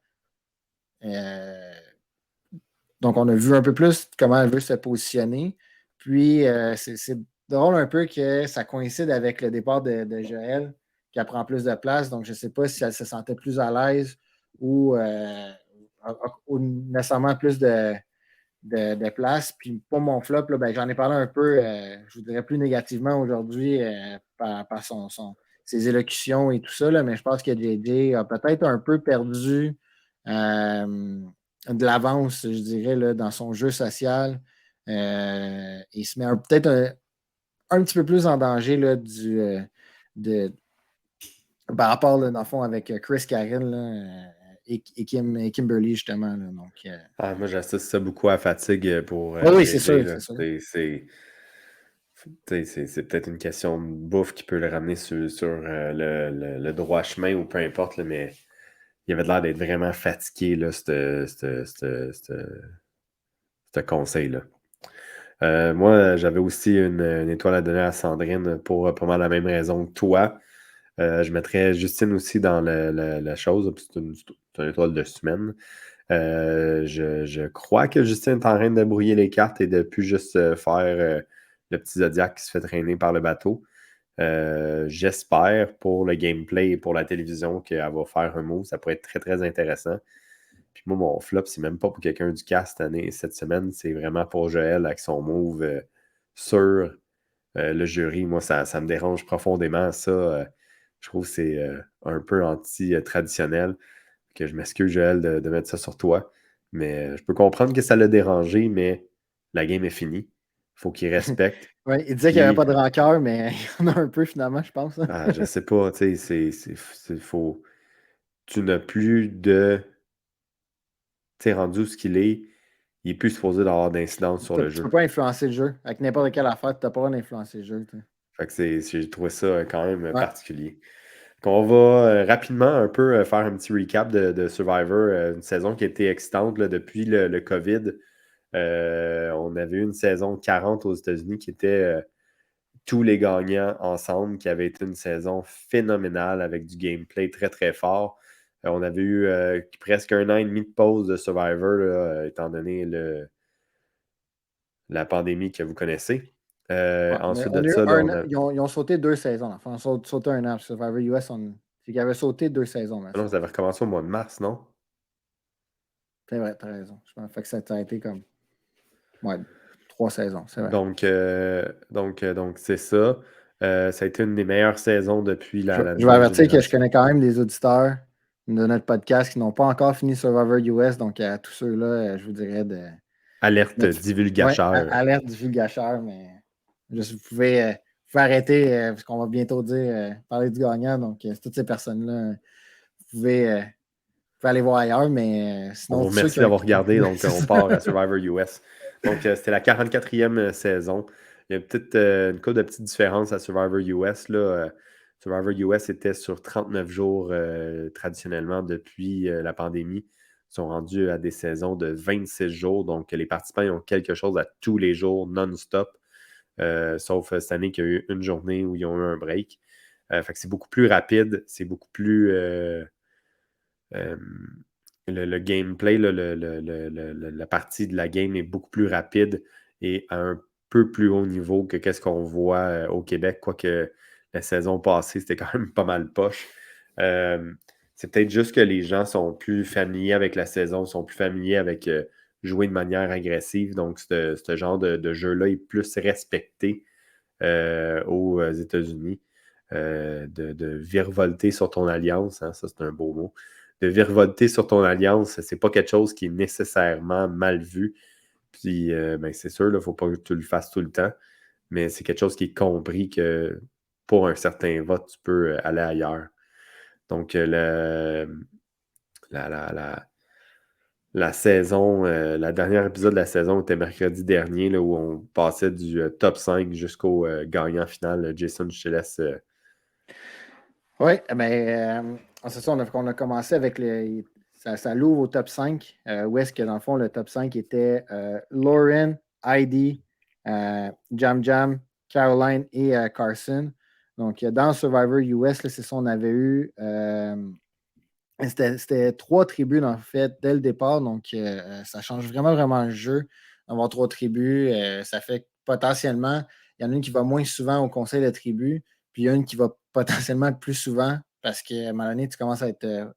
Donc, on a vu un peu plus comment elle veut se positionner. Puis, c'est drôle un peu que ça coïncide avec le départ de Joël, qui prend plus de place. Donc, je ne sais pas si elle se sentait plus à l'aise ou nécessairement plus de place. Puis pour mon flop, là, ben, j'en ai parlé un peu, je vous dirais plus négativement aujourd'hui par ses élocutions et tout ça, là, mais je pense que JJ a peut-être un peu perdu de l'avance, je dirais, là, dans son jeu social. Il se met peut-être un petit peu plus en danger là, de, par rapport, là, dans le fond, avec Chris Karen là, et Kimberly, justement. Là, donc, Moi, j'associe ça beaucoup à fatigue pour oui, c'est JJ. sûr, Là. c'est sûr. C'est peut-être une question de bouffe qui peut le ramener sur le droit chemin ou peu importe, là, mais il avait l'air d'être vraiment fatigué, là, ce conseil-là. Moi, j'avais aussi une étoile à donner à Sandrine pour pas mal la même raison que toi. Je mettrais Justine aussi dans la chose. C'est une étoile de semaine. Je crois que Justine est en train de brouiller les cartes et de plus juste faire le petit Zodiac qui se fait traîner par le bateau. J'espère pour le gameplay et pour la télévision qu'elle va faire un move. Ça pourrait être très, très intéressant. Puis moi, mon flop, c'est même pas pour quelqu'un du cast cette semaine. C'est vraiment pour Joël avec son move sur le jury. Moi, ça me dérange profondément. Ça, je trouve que c'est un peu anti-traditionnel. Que je m'excuse, Joël, de mettre ça sur toi. Mais je peux comprendre que ça l'a dérangé, mais la game est finie. Il faut qu'il respecte. Ouais, il disait qu'il n'y avait Puis, pas de rancœur, mais il y en a un peu finalement, je pense. je sais pas, tu sais, faut. Tu n'as plus de. Tu sais, rendu où ce qu'il est, il est plus supposé d'avoir d'incidence sur Tu le ne peux jeu. pas influencer le jeu. Avec n'importe quelle affaire, tu n'as pas le droit d'influencer le jeu. Fait que j'ai trouvé ça quand même Ouais. particulier. On va rapidement un peu faire un petit recap de Survivor, une saison qui a été excitante là, depuis le COVID. On avait eu une saison 40 aux États-Unis qui était tous les gagnants ensemble, qui avait été une saison phénoménale avec du gameplay très très fort. On avait eu presque un an et demi de pause de Survivor, là, étant donné la pandémie que vous connaissez. Ouais, mais Ensuite on de a eu ça, là, un on an. a. Ils ont sauté 2 saisons. Enfin, ils ont sauté un an. Survivor US, c'est qu'ils avaient sauté 2 saisons, me Ah non, semble. vous avez recommencé au mois de mars, non? C'est vrai, tu as raison. Je pense fait que ça a été comme ouais, 3 saisons, c'est vrai. Donc c'est ça. Ça a été une des meilleures saisons depuis la Je vais nouvelle avertir que je génération. connais quand même des auditeurs de notre podcast qui n'ont pas encore fini Survivor US. Donc, à tous ceux-là, je vous dirais de Alerte mettre ouais, divulgateur. alerte du vulgacheur, mais juste, vous pouvez arrêter parce qu'on va bientôt dire parler du gagnant. Donc, toutes ces personnes-là, vous pouvez aller voir ailleurs, mais On vous sinon, tous ceux remercie qui ont. d'avoir regardé. Donc, C'est on ça. part à Survivor US. Donc, c'était la 44e saison. Il y a peut-être une couple de petites différences à Survivor US. Là. Survivor US était sur 39 jours traditionnellement depuis la pandémie. Ils sont rendus à des saisons de 26 jours. Donc, les participants ont quelque chose à tous les jours, non-stop. Sauf cette année qu'il y a eu une journée où ils ont eu un break. Fait que c'est beaucoup plus rapide, c'est beaucoup plus. Euh, le gameplay, là, la partie de la game est beaucoup plus rapide et à un peu plus haut niveau que qu'est-ce qu'on voit au Québec, quoique la saison passée, c'était quand même pas mal poche. C'est peut-être juste que les gens sont plus familiers avec la saison, sont plus familiers avec jouer de manière agressive. Donc, ce genre de jeu-là est plus respecté aux États-Unis. De virevolter sur ton alliance, hein, ça c'est un beau mot. De virevolter sur ton alliance, c'est pas quelque chose qui est nécessairement mal vu. Puis, ben, c'est sûr, il ne faut pas que tu le fasses tout le temps, mais c'est quelque chose qui est compris que pour un certain vote, tu peux aller ailleurs. Donc, la saison, la dernière épisode de la saison était mercredi dernier, là, où on passait du top 5 jusqu'au gagnant final. Jason, je te laisse. Oui, ben, c'est ça, on a commencé avec ça l'ouvre au top 5, où est-ce que dans le fond, le top 5 était Lauren, Heidi, Jam Jam, Caroline et Carson. Donc, dans Survivor US, là, c'est ça, on avait eu. C'était 3 tribus, en fait, dès le départ. Donc, ça change vraiment, vraiment le jeu d'avoir 3 tribus. Ça fait que potentiellement, il y en a une qui va moins souvent au conseil de tribu, puis il y en a une qui va potentiellement plus souvent parce qu'à un moment donné, tu commences à être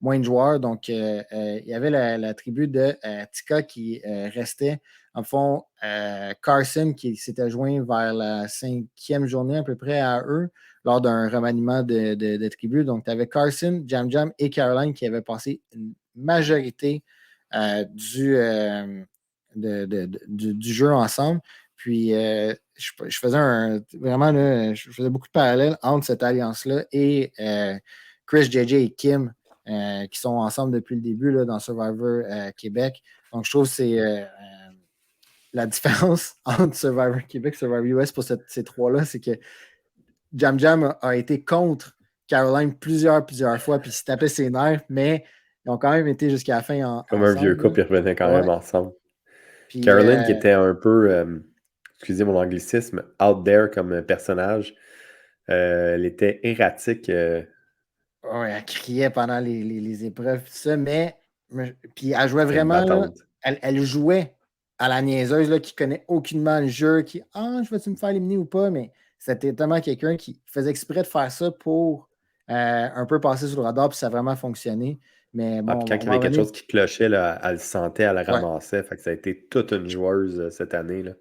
moins de joueurs. Donc, il y avait la tribu de Tika qui restait. En fond, Carson qui s'était joint vers la 5e journée à peu près à eux lors d'un remaniement de tribu. Donc, tu avais Carson, Jam Jam et Caroline qui avaient passé une majorité du jeu ensemble. Puis, je faisais vraiment, là, je faisais beaucoup de parallèles entre cette alliance-là et Chris, JJ et Kim, qui sont ensemble depuis le début là, dans Survivor Québec. Donc, je trouve que c'est la différence entre Survivor Québec et Survivor US pour ces 3-là, c'est que Jam Jam a été contre Caroline plusieurs fois, puis il se tapait ses nerfs, mais ils ont quand même été jusqu'à la fin Comme un vieux ensemble. Là. couple, ils revenaient quand Ouais. même ensemble. Puis, Caroline, qui était un peu, excusez mon anglicisme, out there comme personnage, elle était erratique. ouais, elle criait pendant les épreuves, tout ça, puis elle jouait C'était une vraiment, là, battante. elle jouait à la niaiseuse là, qui connaît aucunement le jeu, qui je vais-tu me faire éliminer ou pas, mais c'était tellement quelqu'un qui faisait exprès de faire ça pour un peu passer sous le radar, puis ça a vraiment fonctionné. Mais Ah, puis bon, quand on il y va avait quelque revenir. chose qui clochait, là, elle le sentait, elle le Ouais, ramassait. Fait que ça a été toute une joueuse cette année. Là.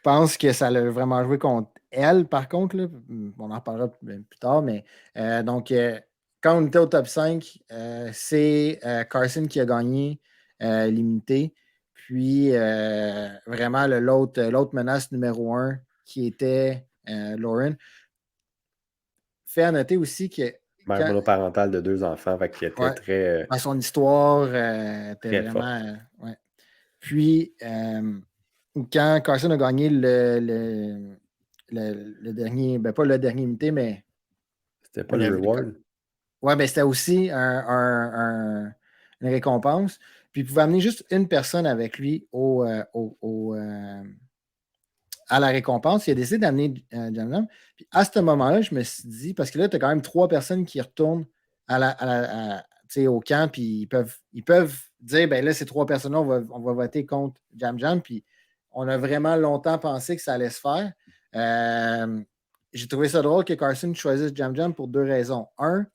pense que ça l'a vraiment joué contre elle, par contre. Là. On en reparlera plus tard, mais donc, quand on était au top 5, c'est Carson qui a gagné l'immunité. Puis, vraiment, l'autre menace numéro 1 qui était Lauren. Fait à noter aussi que Mère quand, monoparentale de 2 enfants, fait qu'il était ouais, très, dans son histoire, était très vraiment. forte. Ouais. Puis, quand Carson a gagné le dernier, ben pas le dernier imité, mais C'était pas le le, reward. ouais, ben c'était aussi une récompense. Puis il pouvait amener juste une personne avec lui à la récompense. Il a décidé d'amener Jam Jam. Puis à ce moment-là, je me suis dit, parce que là, tu as quand même 3 personnes qui retournent tu sais, au camp, puis ils peuvent dire, ben là, ces 3 personnes-là, on va voter contre Jam Jam. Puis on a vraiment longtemps pensé que ça allait se faire. J'ai trouvé ça drôle que Carson choisisse Jam Jam pour 2 raisons. Un,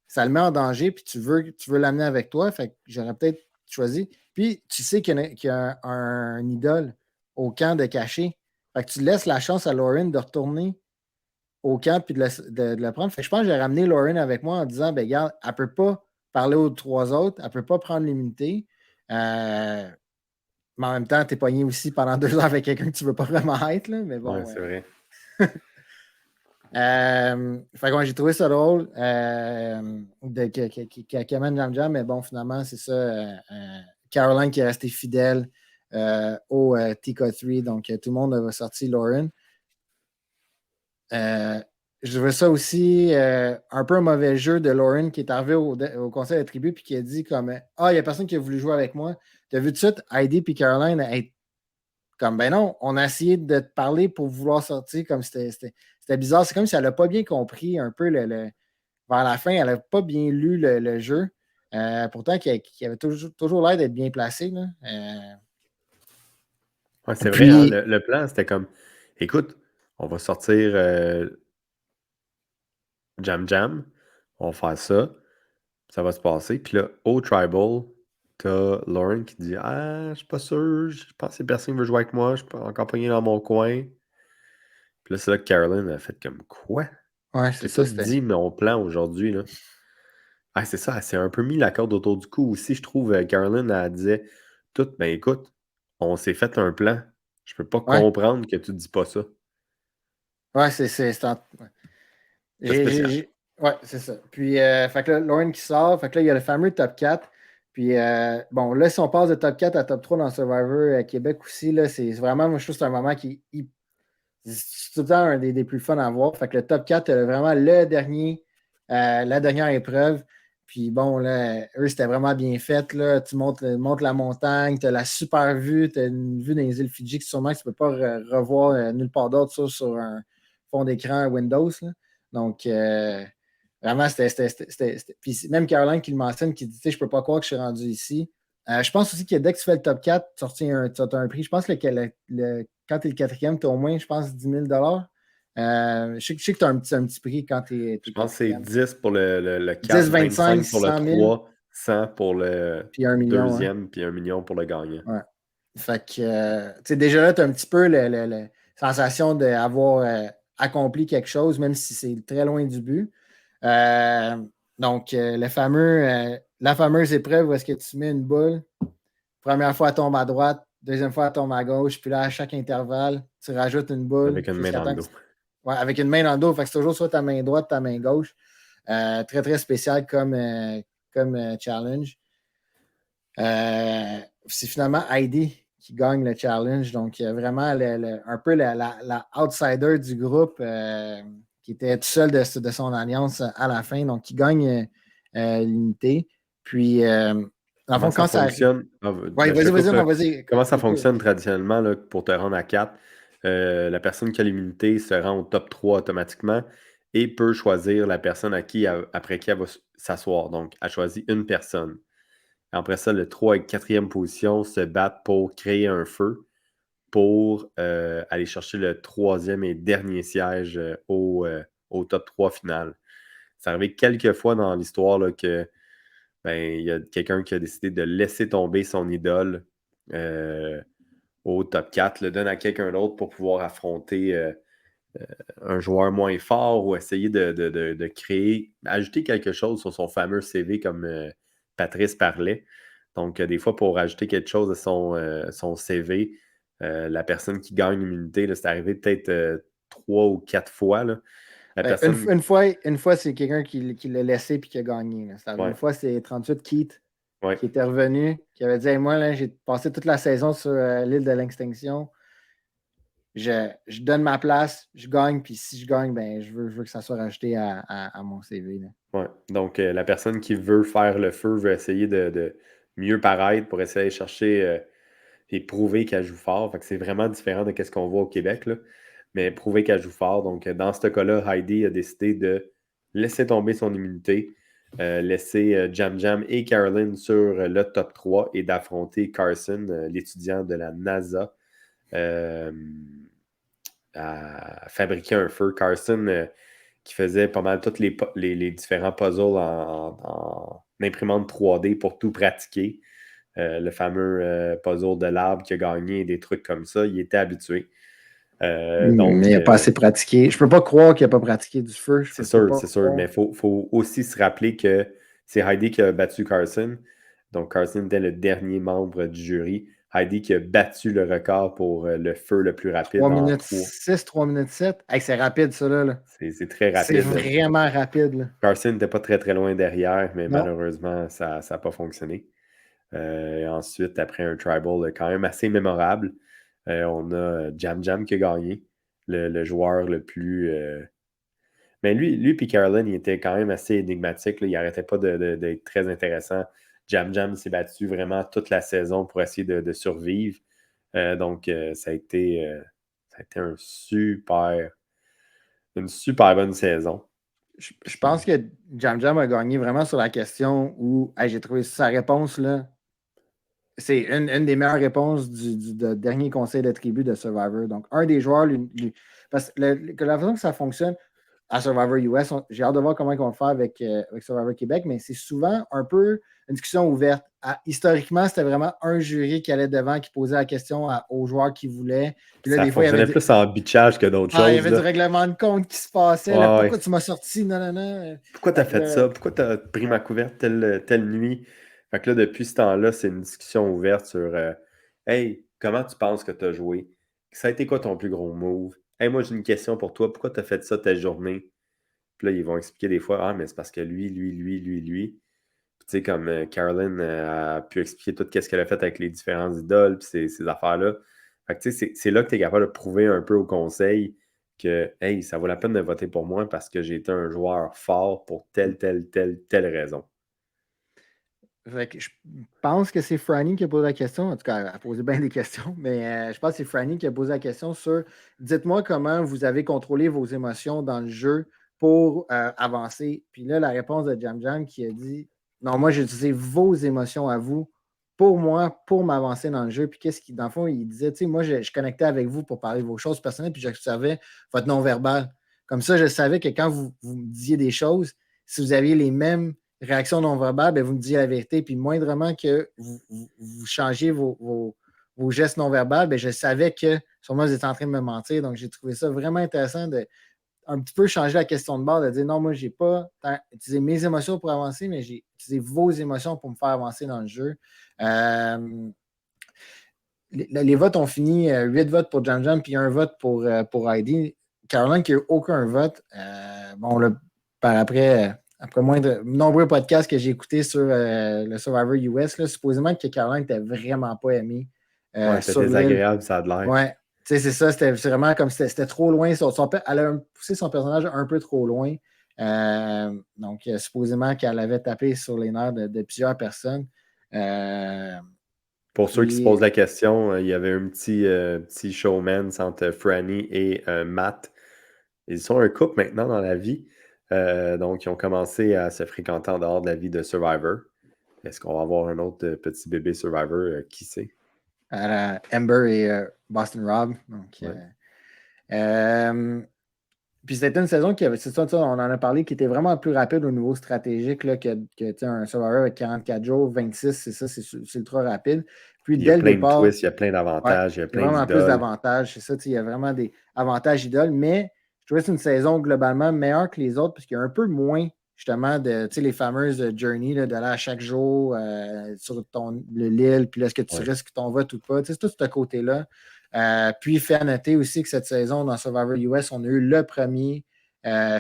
ça le met en danger, puis tu veux l'amener avec toi. Fait que j'aurais peut-être choisi. Puis tu sais qu'il y a un idole au camp de caché. Fait que tu laisses la chance à Lauren de retourner au camp et de le prendre. Fait que je pense que j'ai ramené Lauren avec moi en disant, ben regarde, elle ne peut pas parler aux 3 autres, elle ne peut pas prendre l'immunité. Mais en même temps, tu es pogné aussi pendant 2 heures avec quelqu'un que tu ne veux pas vraiment être. Là, mais Ouais, bon. c'est vrai. Fait que j'ai trouvé ça drôle qui amène Jam Jam, mais bon, finalement, c'est ça. Caroline qui est restée fidèle au TK3. Donc, tout le monde a sorti Lauren. Je veux ça aussi un peu un mauvais jeu de Lauren qui est arrivé au conseil de tribu puis qui a dit comme il n'y a personne qui a voulu jouer avec moi. Tu as vu tout de suite Heidi et Caroline être comme ben non, on a essayé de te parler pour vouloir sortir comme c'était bizarre. C'est comme si elle n'a pas bien compris un peu vers la fin, elle n'a pas bien lu le jeu. Pourtant, qui avait toujours l'air d'être bien placé. Là. Ouais, c'est vrai, hein, Puis, le plan, c'était comme écoute, on va sortir Jam Jam, on va faire ça va se passer. Puis là, au Tribal, t'as Lauren qui dit ah, je suis pas sûr, je pense que personne qui veut jouer avec moi, je suis pas encore pogné dans mon coin. Puis là, c'est là que Caroline a fait comme quoi? ouais, Je c'est t'ai ça, tout c'était. dit mon plan aujourd'hui, là. Ah, c'est ça, elle s'est un peu mis la corde autour du cou aussi, je trouve. Caroline, elle disait tout, ben écoute, on s'est fait un plan. Je peux pas Ouais, comprendre que tu dis pas ça. ouais, ouais. C'est spécial. Ouais, c'est ça. Puis, fait que là, Lauren qui sort, fait que là, il y a le fameux top 4. Puis, bon, là, si on passe de top 4 à top 3 dans Survivor Québec aussi, là, c'est vraiment, moi, je trouve que c'est un moment c'est tout le temps un des plus fun à voir. Fait que le top 4, vraiment la dernière épreuve. Puis bon, là, eux, c'était vraiment bien fait. Là. Tu montes la montagne, tu as la super vue, tu as une vue dans les îles Fidji que sûrement que tu ne peux pas revoir nulle part d'autre sur un fond d'écran Windows. Là. Donc, vraiment, Puis même Caroline qui le mentionne, qui dit, tu sais, je peux pas croire que je suis rendu ici. Je pense aussi que dès que tu fais le top 4, tu as un prix. Je pense que quand tu es le quatrième, tu as au moins, je pense, 10 000 je sais que tu as un petit prix quand tu es Je pense que c'est quatrième. 10 pour le 10, 4, 25, 25 pour le 100 000, 3, 100 pour le puis 1 million. Hein. deuxième, puis 1 million pour le gagnant. Ouais. Fait que, tu sais, déjà là, tu as un petit peu la sensation d'avoir accompli quelque chose, même si c'est très loin du but. Donc, la fameuse épreuve où est-ce que tu mets une boule, première fois, elle tombe à droite, deuxième fois, elle tombe à gauche, puis là, à chaque intervalle, tu rajoutes une boule Avec une main jusqu'à dans le temps que dos. ouais, avec une main dans le dos. Fait que c'est toujours soit ta main droite, ta main gauche. Très, très spécial comme challenge. C'est finalement Heidi qui gagne le challenge. Donc, vraiment un peu la outsider du groupe qui était tout seul de son alliance à la fin. Donc, qui gagne l'unité. Puis, dans le Comment fond, ça quand ça arrive. fonctionne? Ouais, Je te vas-y, coupe, non, là. vas-y. Comment ça fonctionne traditionnellement là, pour te rendre à 4? La personne qui a l'immunité se rend au top 3 automatiquement et peut choisir la personne après qui elle va s'asseoir. Donc, elle choisit une personne. Après ça, le 3 et 4e position se battent pour créer un feu pour aller chercher le 3e et dernier siège au top 3 final. C'est arrivé quelques fois dans l'histoire là, que ben, il y a quelqu'un qui a décidé de laisser tomber son idole au top 4, le donne à quelqu'un d'autre pour pouvoir affronter un joueur moins fort ou essayer de créer, ajouter quelque chose sur son fameux CV comme Patrice parlait. Donc, des fois, pour ajouter quelque chose à son CV, la personne qui gagne l'immunité, c'est arrivé peut-être 3 ou 4 fois. Là. La Ben, personne. une fois c'est quelqu'un qui l'a laissé et qui a gagné. Là. Une Ouais, fois, c'est 38 Keith ouais. qui était revenu, qui avait dit hey, moi, là, j'ai passé toute la saison sur l'île de l'extinction. Je donne ma place, je gagne, puis si je gagne, ben, je veux que ça soit rajouté à mon CV. Là. Ouais. Donc, la personne qui veut faire le feu veut essayer de mieux paraître pour essayer de chercher et prouver qu'elle joue fort. Fait que c'est vraiment différent de ce qu'on voit au Québec. Là. Mais prouver qu'elle joue fort. Donc, dans ce cas-là, Heidi a décidé de laisser tomber son immunité, laisser Jam Jam et Caroline sur le top 3 et d'affronter Carson, l'étudiant de la NASA, à fabriquer un feu. Carson qui faisait pas mal tous les différents puzzles en imprimante 3D pour tout pratiquer. Le fameux puzzle de l'arbre qui a gagné, des trucs comme ça, il était habitué. Mais il n'a pas assez pratiqué. Je peux pas croire qu'il n'a pas pratiqué du feu. Je peux pas c'est sûr, mais croire. il faut aussi se rappeler que c'est Heidi qui a battu Carson. Donc, Carson était le dernier membre du jury. Heidi qui a battu le record pour le feu le plus rapide 3 en minutes 3. 6, 3 minutes 7. Hey, c'est rapide, ça, là. C'est très C'est rapide. vraiment rapide, là. Carson n'était pas très très loin derrière, mais Non. malheureusement, ça n'a pas fonctionné. Et ensuite, après un tribal quand même assez mémorable, on a Jam Jam qui a gagné, le joueur le plus. Mais lui puis Caroline, il était quand même assez énigmatique. Là. Il n'arrêtait pas d'être très intéressant. Jam Jam s'est battu vraiment toute la saison pour essayer de survivre. Donc, ça a été une super bonne saison. Je pense que Jam Jam a gagné vraiment sur la question où hey, j'ai trouvé sa réponse là. C'est une des meilleures réponses du dernier conseil de tribu de Survivor. Donc, un des joueurs, parce que la façon que ça fonctionne à Survivor US, j'ai hâte de voir comment ils vont le faire avec Survivor Québec, mais c'est souvent un peu une discussion ouverte. Historiquement, c'était vraiment un jury qui allait devant, qui posait la question aux joueurs qui voulaient. Puis là, Ça des fois, fonctionnait plus en bitchage que d'autres il y choses. avait du Là. règlement de compte qui se passait. Là, Ouais, pourquoi ouais. tu m'as sorti? Non, non, non. Pourquoi t'as fait Là, ça? Pourquoi t'as pris ma couverte telle nuit? Fait que là, depuis ce temps-là, c'est une discussion ouverte sur Hey, comment tu penses que t'as joué? Ça a été quoi ton plus gros move? Hey, moi, j'ai une question pour toi. Pourquoi t'as fait ça ta journée? Puis là, ils vont expliquer des fois, ah, mais c'est parce que lui. Puis tu sais, comme Caroline a pu expliquer tout ce qu'elle a fait avec les différentes idoles, puis ces affaires-là. Fait que tu sais, c'est là que tu es capable de prouver un peu au conseil que, hey, ça vaut la peine de voter pour moi parce que j'ai été un joueur fort pour telle raison. fait que je pense que c'est Franny qui a posé la question. En tout cas, elle a posé bien des questions, mais je pense que c'est Franny qui a posé la question sur dites-moi comment vous avez contrôlé vos émotions dans le jeu pour avancer. Puis là, la réponse de Jam Jam qui a dit non, moi j'ai utilisé vos émotions à vous pour moi, pour m'avancer dans le jeu. Puis qu'est-ce qui, dans le fond, il disait, tu sais, moi je connectais avec vous pour parler de vos choses personnelles, puis j'observais votre non-verbal. Comme ça, je savais que quand vous me disiez des choses, si vous aviez les mêmes réaction non-verbale, ben, vous me dites la vérité. Puis moindrement que vous changiez vos gestes non-verbales, ben, je savais que sûrement vous étiez en train de me mentir. Donc, j'ai trouvé ça vraiment intéressant de un petit peu changer la question de bord, de dire non, moi, j'ai pas utilisé mes émotions pour avancer, mais j'ai utilisé vos émotions pour me faire avancer dans le jeu. Les votes ont fini 8 votes pour Jam Jam, puis un vote pour Heidi. Caroline qui n'a eu aucun vote. Bon, là, par après nombreux podcasts que j'ai écoutés sur le Survivor US, là, supposément que Caroline n'était vraiment pas aimée Ouais, c'était sur l'île. désagréable, ça a de l'air. Ouais, tu sais, c'est ça, c'était vraiment comme c'était trop loin. Elle a poussé son personnage un peu trop loin. Donc, supposément qu'elle avait tapé sur les nerfs de plusieurs personnes. Pour ceux qui se Puis, posent la question, il y avait un petit showman entre Franny et Matt. Ils sont un couple maintenant dans la vie. Donc, ils ont commencé à se fréquenter en dehors de la vie de Survivor. Est-ce qu'on va avoir un autre petit bébé Survivor? Qui sait? Amber et Boston Rob. Donc, Ouais. puis c'était une saison qui avait, c'est ça, on en a parlé, qui était vraiment plus rapide au niveau stratégique là, que un Survivor avec 44 jours, 26, c'est ça, c'est ultra rapide. Puis Il y a dès le plein de départ, twists, il y a plein ouais, d'avantages, il y a il y a plein vraiment plus d'idoles. d'avantages, c'est ça, il y a vraiment des avantages idoles, mais je trouvais que c'est une saison globalement meilleure que les autres parce qu'il y a un peu moins justement de les fameuses journeys d'aller à chaque jour sur l'île, puis là, est-ce que tu Ouais. risques ton vote ou pas, c'est tout ce côté-là. Puis, fait à noter aussi que cette saison, dans Survivor US, on a eu le premier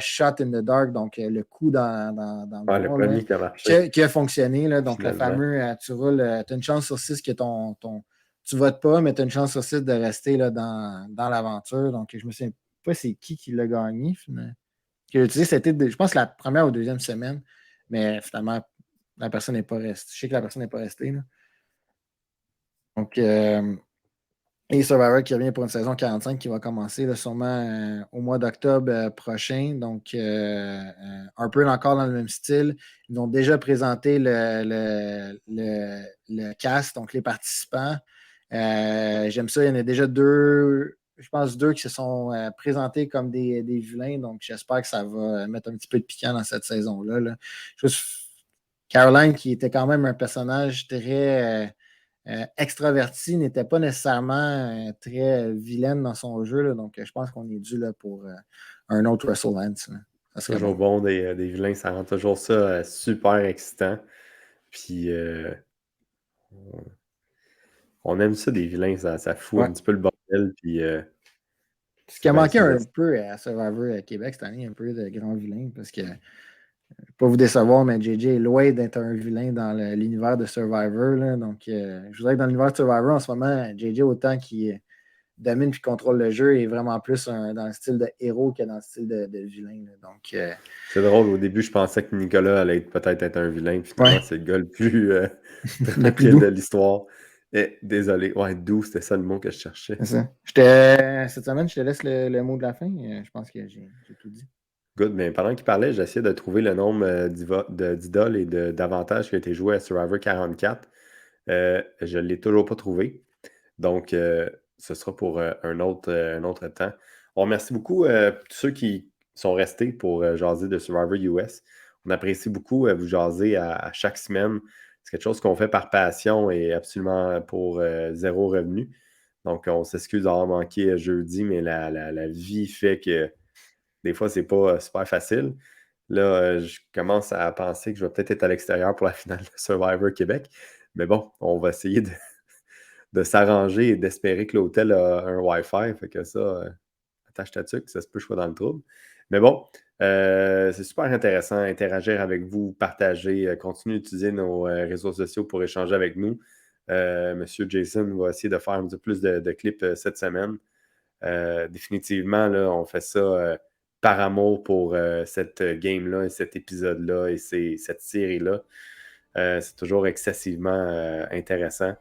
shot in the dark, donc le coup dans le Ouais, le noir, là, premier qui a marché, qui a fonctionné. Là, donc, le finalement. fameux, tu roules, tu as une chance sur 6 que tu votes pas, mais tu as une chance sur 6 de rester là, dans l'aventure. Donc, je me souviens pas c'est qui l'a gagné, finalement. Qui l'a utilisé, c'était, je pense, la première ou deuxième semaine, mais finalement, la personne n'est pas restée. Je sais que la personne n'est pas restée. Là. Donc, et Survivor qui revient pour une saison 45 qui va commencer là, sûrement au mois d'octobre prochain. Donc, un peu encore dans le même style. Ils ont déjà présenté le cast, donc les participants. J'aime ça. Il y en a déjà deux, je pense deux qui se sont présentés comme des vilains. Donc, j'espère que ça va mettre un petit peu de piquant dans cette saison-là. Là. Juste Caroline, qui était quand même un personnage très extraverti, n'était pas nécessairement très vilaine dans son jeu. Là, donc, je pense qu'on est dû là, pour un autre Russell Lance. Là. Ça serait Toujours bon. bon, des vilains, ça rend toujours ça super excitant. Puis, on aime ça, des vilains, ça fout Ouais. un petit peu le bordel. Puis, Ce qui c'est a bien manqué ça. un peu à Survivor Québec cette année, un peu de grands vilains, parce que Pas vous décevoir, mais JJ est loin d'être un vilain dans l'univers de Survivor. Là. Donc, je voudrais que dans l'univers de Survivor, en ce moment, JJ, autant qu'il domine et contrôle le jeu, est vraiment plus dans le style de héros que dans le style de vilain. Là. Donc, c'est drôle, au début, je pensais que Nicolas allait peut-être être un vilain. Finalement, ouais, c'est le gars le plus le plus tranquille doux. de l'histoire. Et, désolé. Ouais, doux, c'était ça le mot que je cherchais. C'est ça. Cette semaine, je te laisse le mot de la fin. Je pense que j'ai tout dit. Good, mais pendant qu'il parlait, j'essayais de trouver le nombre d'idoles et d'avantages qui a été joué à Survivor 44. Je ne l'ai toujours pas trouvé. Donc, ce sera pour un autre temps. On remercie beaucoup tous ceux qui sont restés pour jaser de Survivor US. On apprécie beaucoup vous jaser à chaque semaine. C'est quelque chose qu'on fait par passion et absolument pour zéro revenu. Donc, on s'excuse d'avoir manqué jeudi, mais la vie fait que des fois, c'est pas super facile. Là, je commence à penser que je vais peut-être être à l'extérieur pour la finale de Survivor Québec. Mais bon, on va essayer de s'arranger et d'espérer que l'hôtel a un Wi-Fi. Fait que ça, attache ta tuque, ça se peut que je sois dans le trouble. Mais bon, c'est super intéressant d'interagir avec vous, partager, continuer d'utiliser nos réseaux sociaux pour échanger avec nous. Monsieur Jason va essayer de faire un petit peu plus de clips cette semaine. Définitivement, là, on fait ça par amour pour cette game-là et cet épisode-là et cette série-là. C'est toujours excessivement intéressant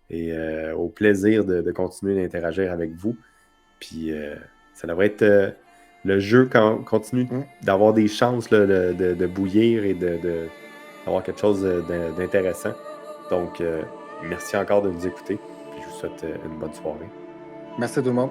et au plaisir de continuer d'interagir avec vous. Puis ça devrait être le jeu continue d'avoir des chances là, de bouillir et d'avoir quelque chose d'intéressant. Donc, merci encore de nous écouter. Puis je vous souhaite une bonne soirée. Merci à tout le monde.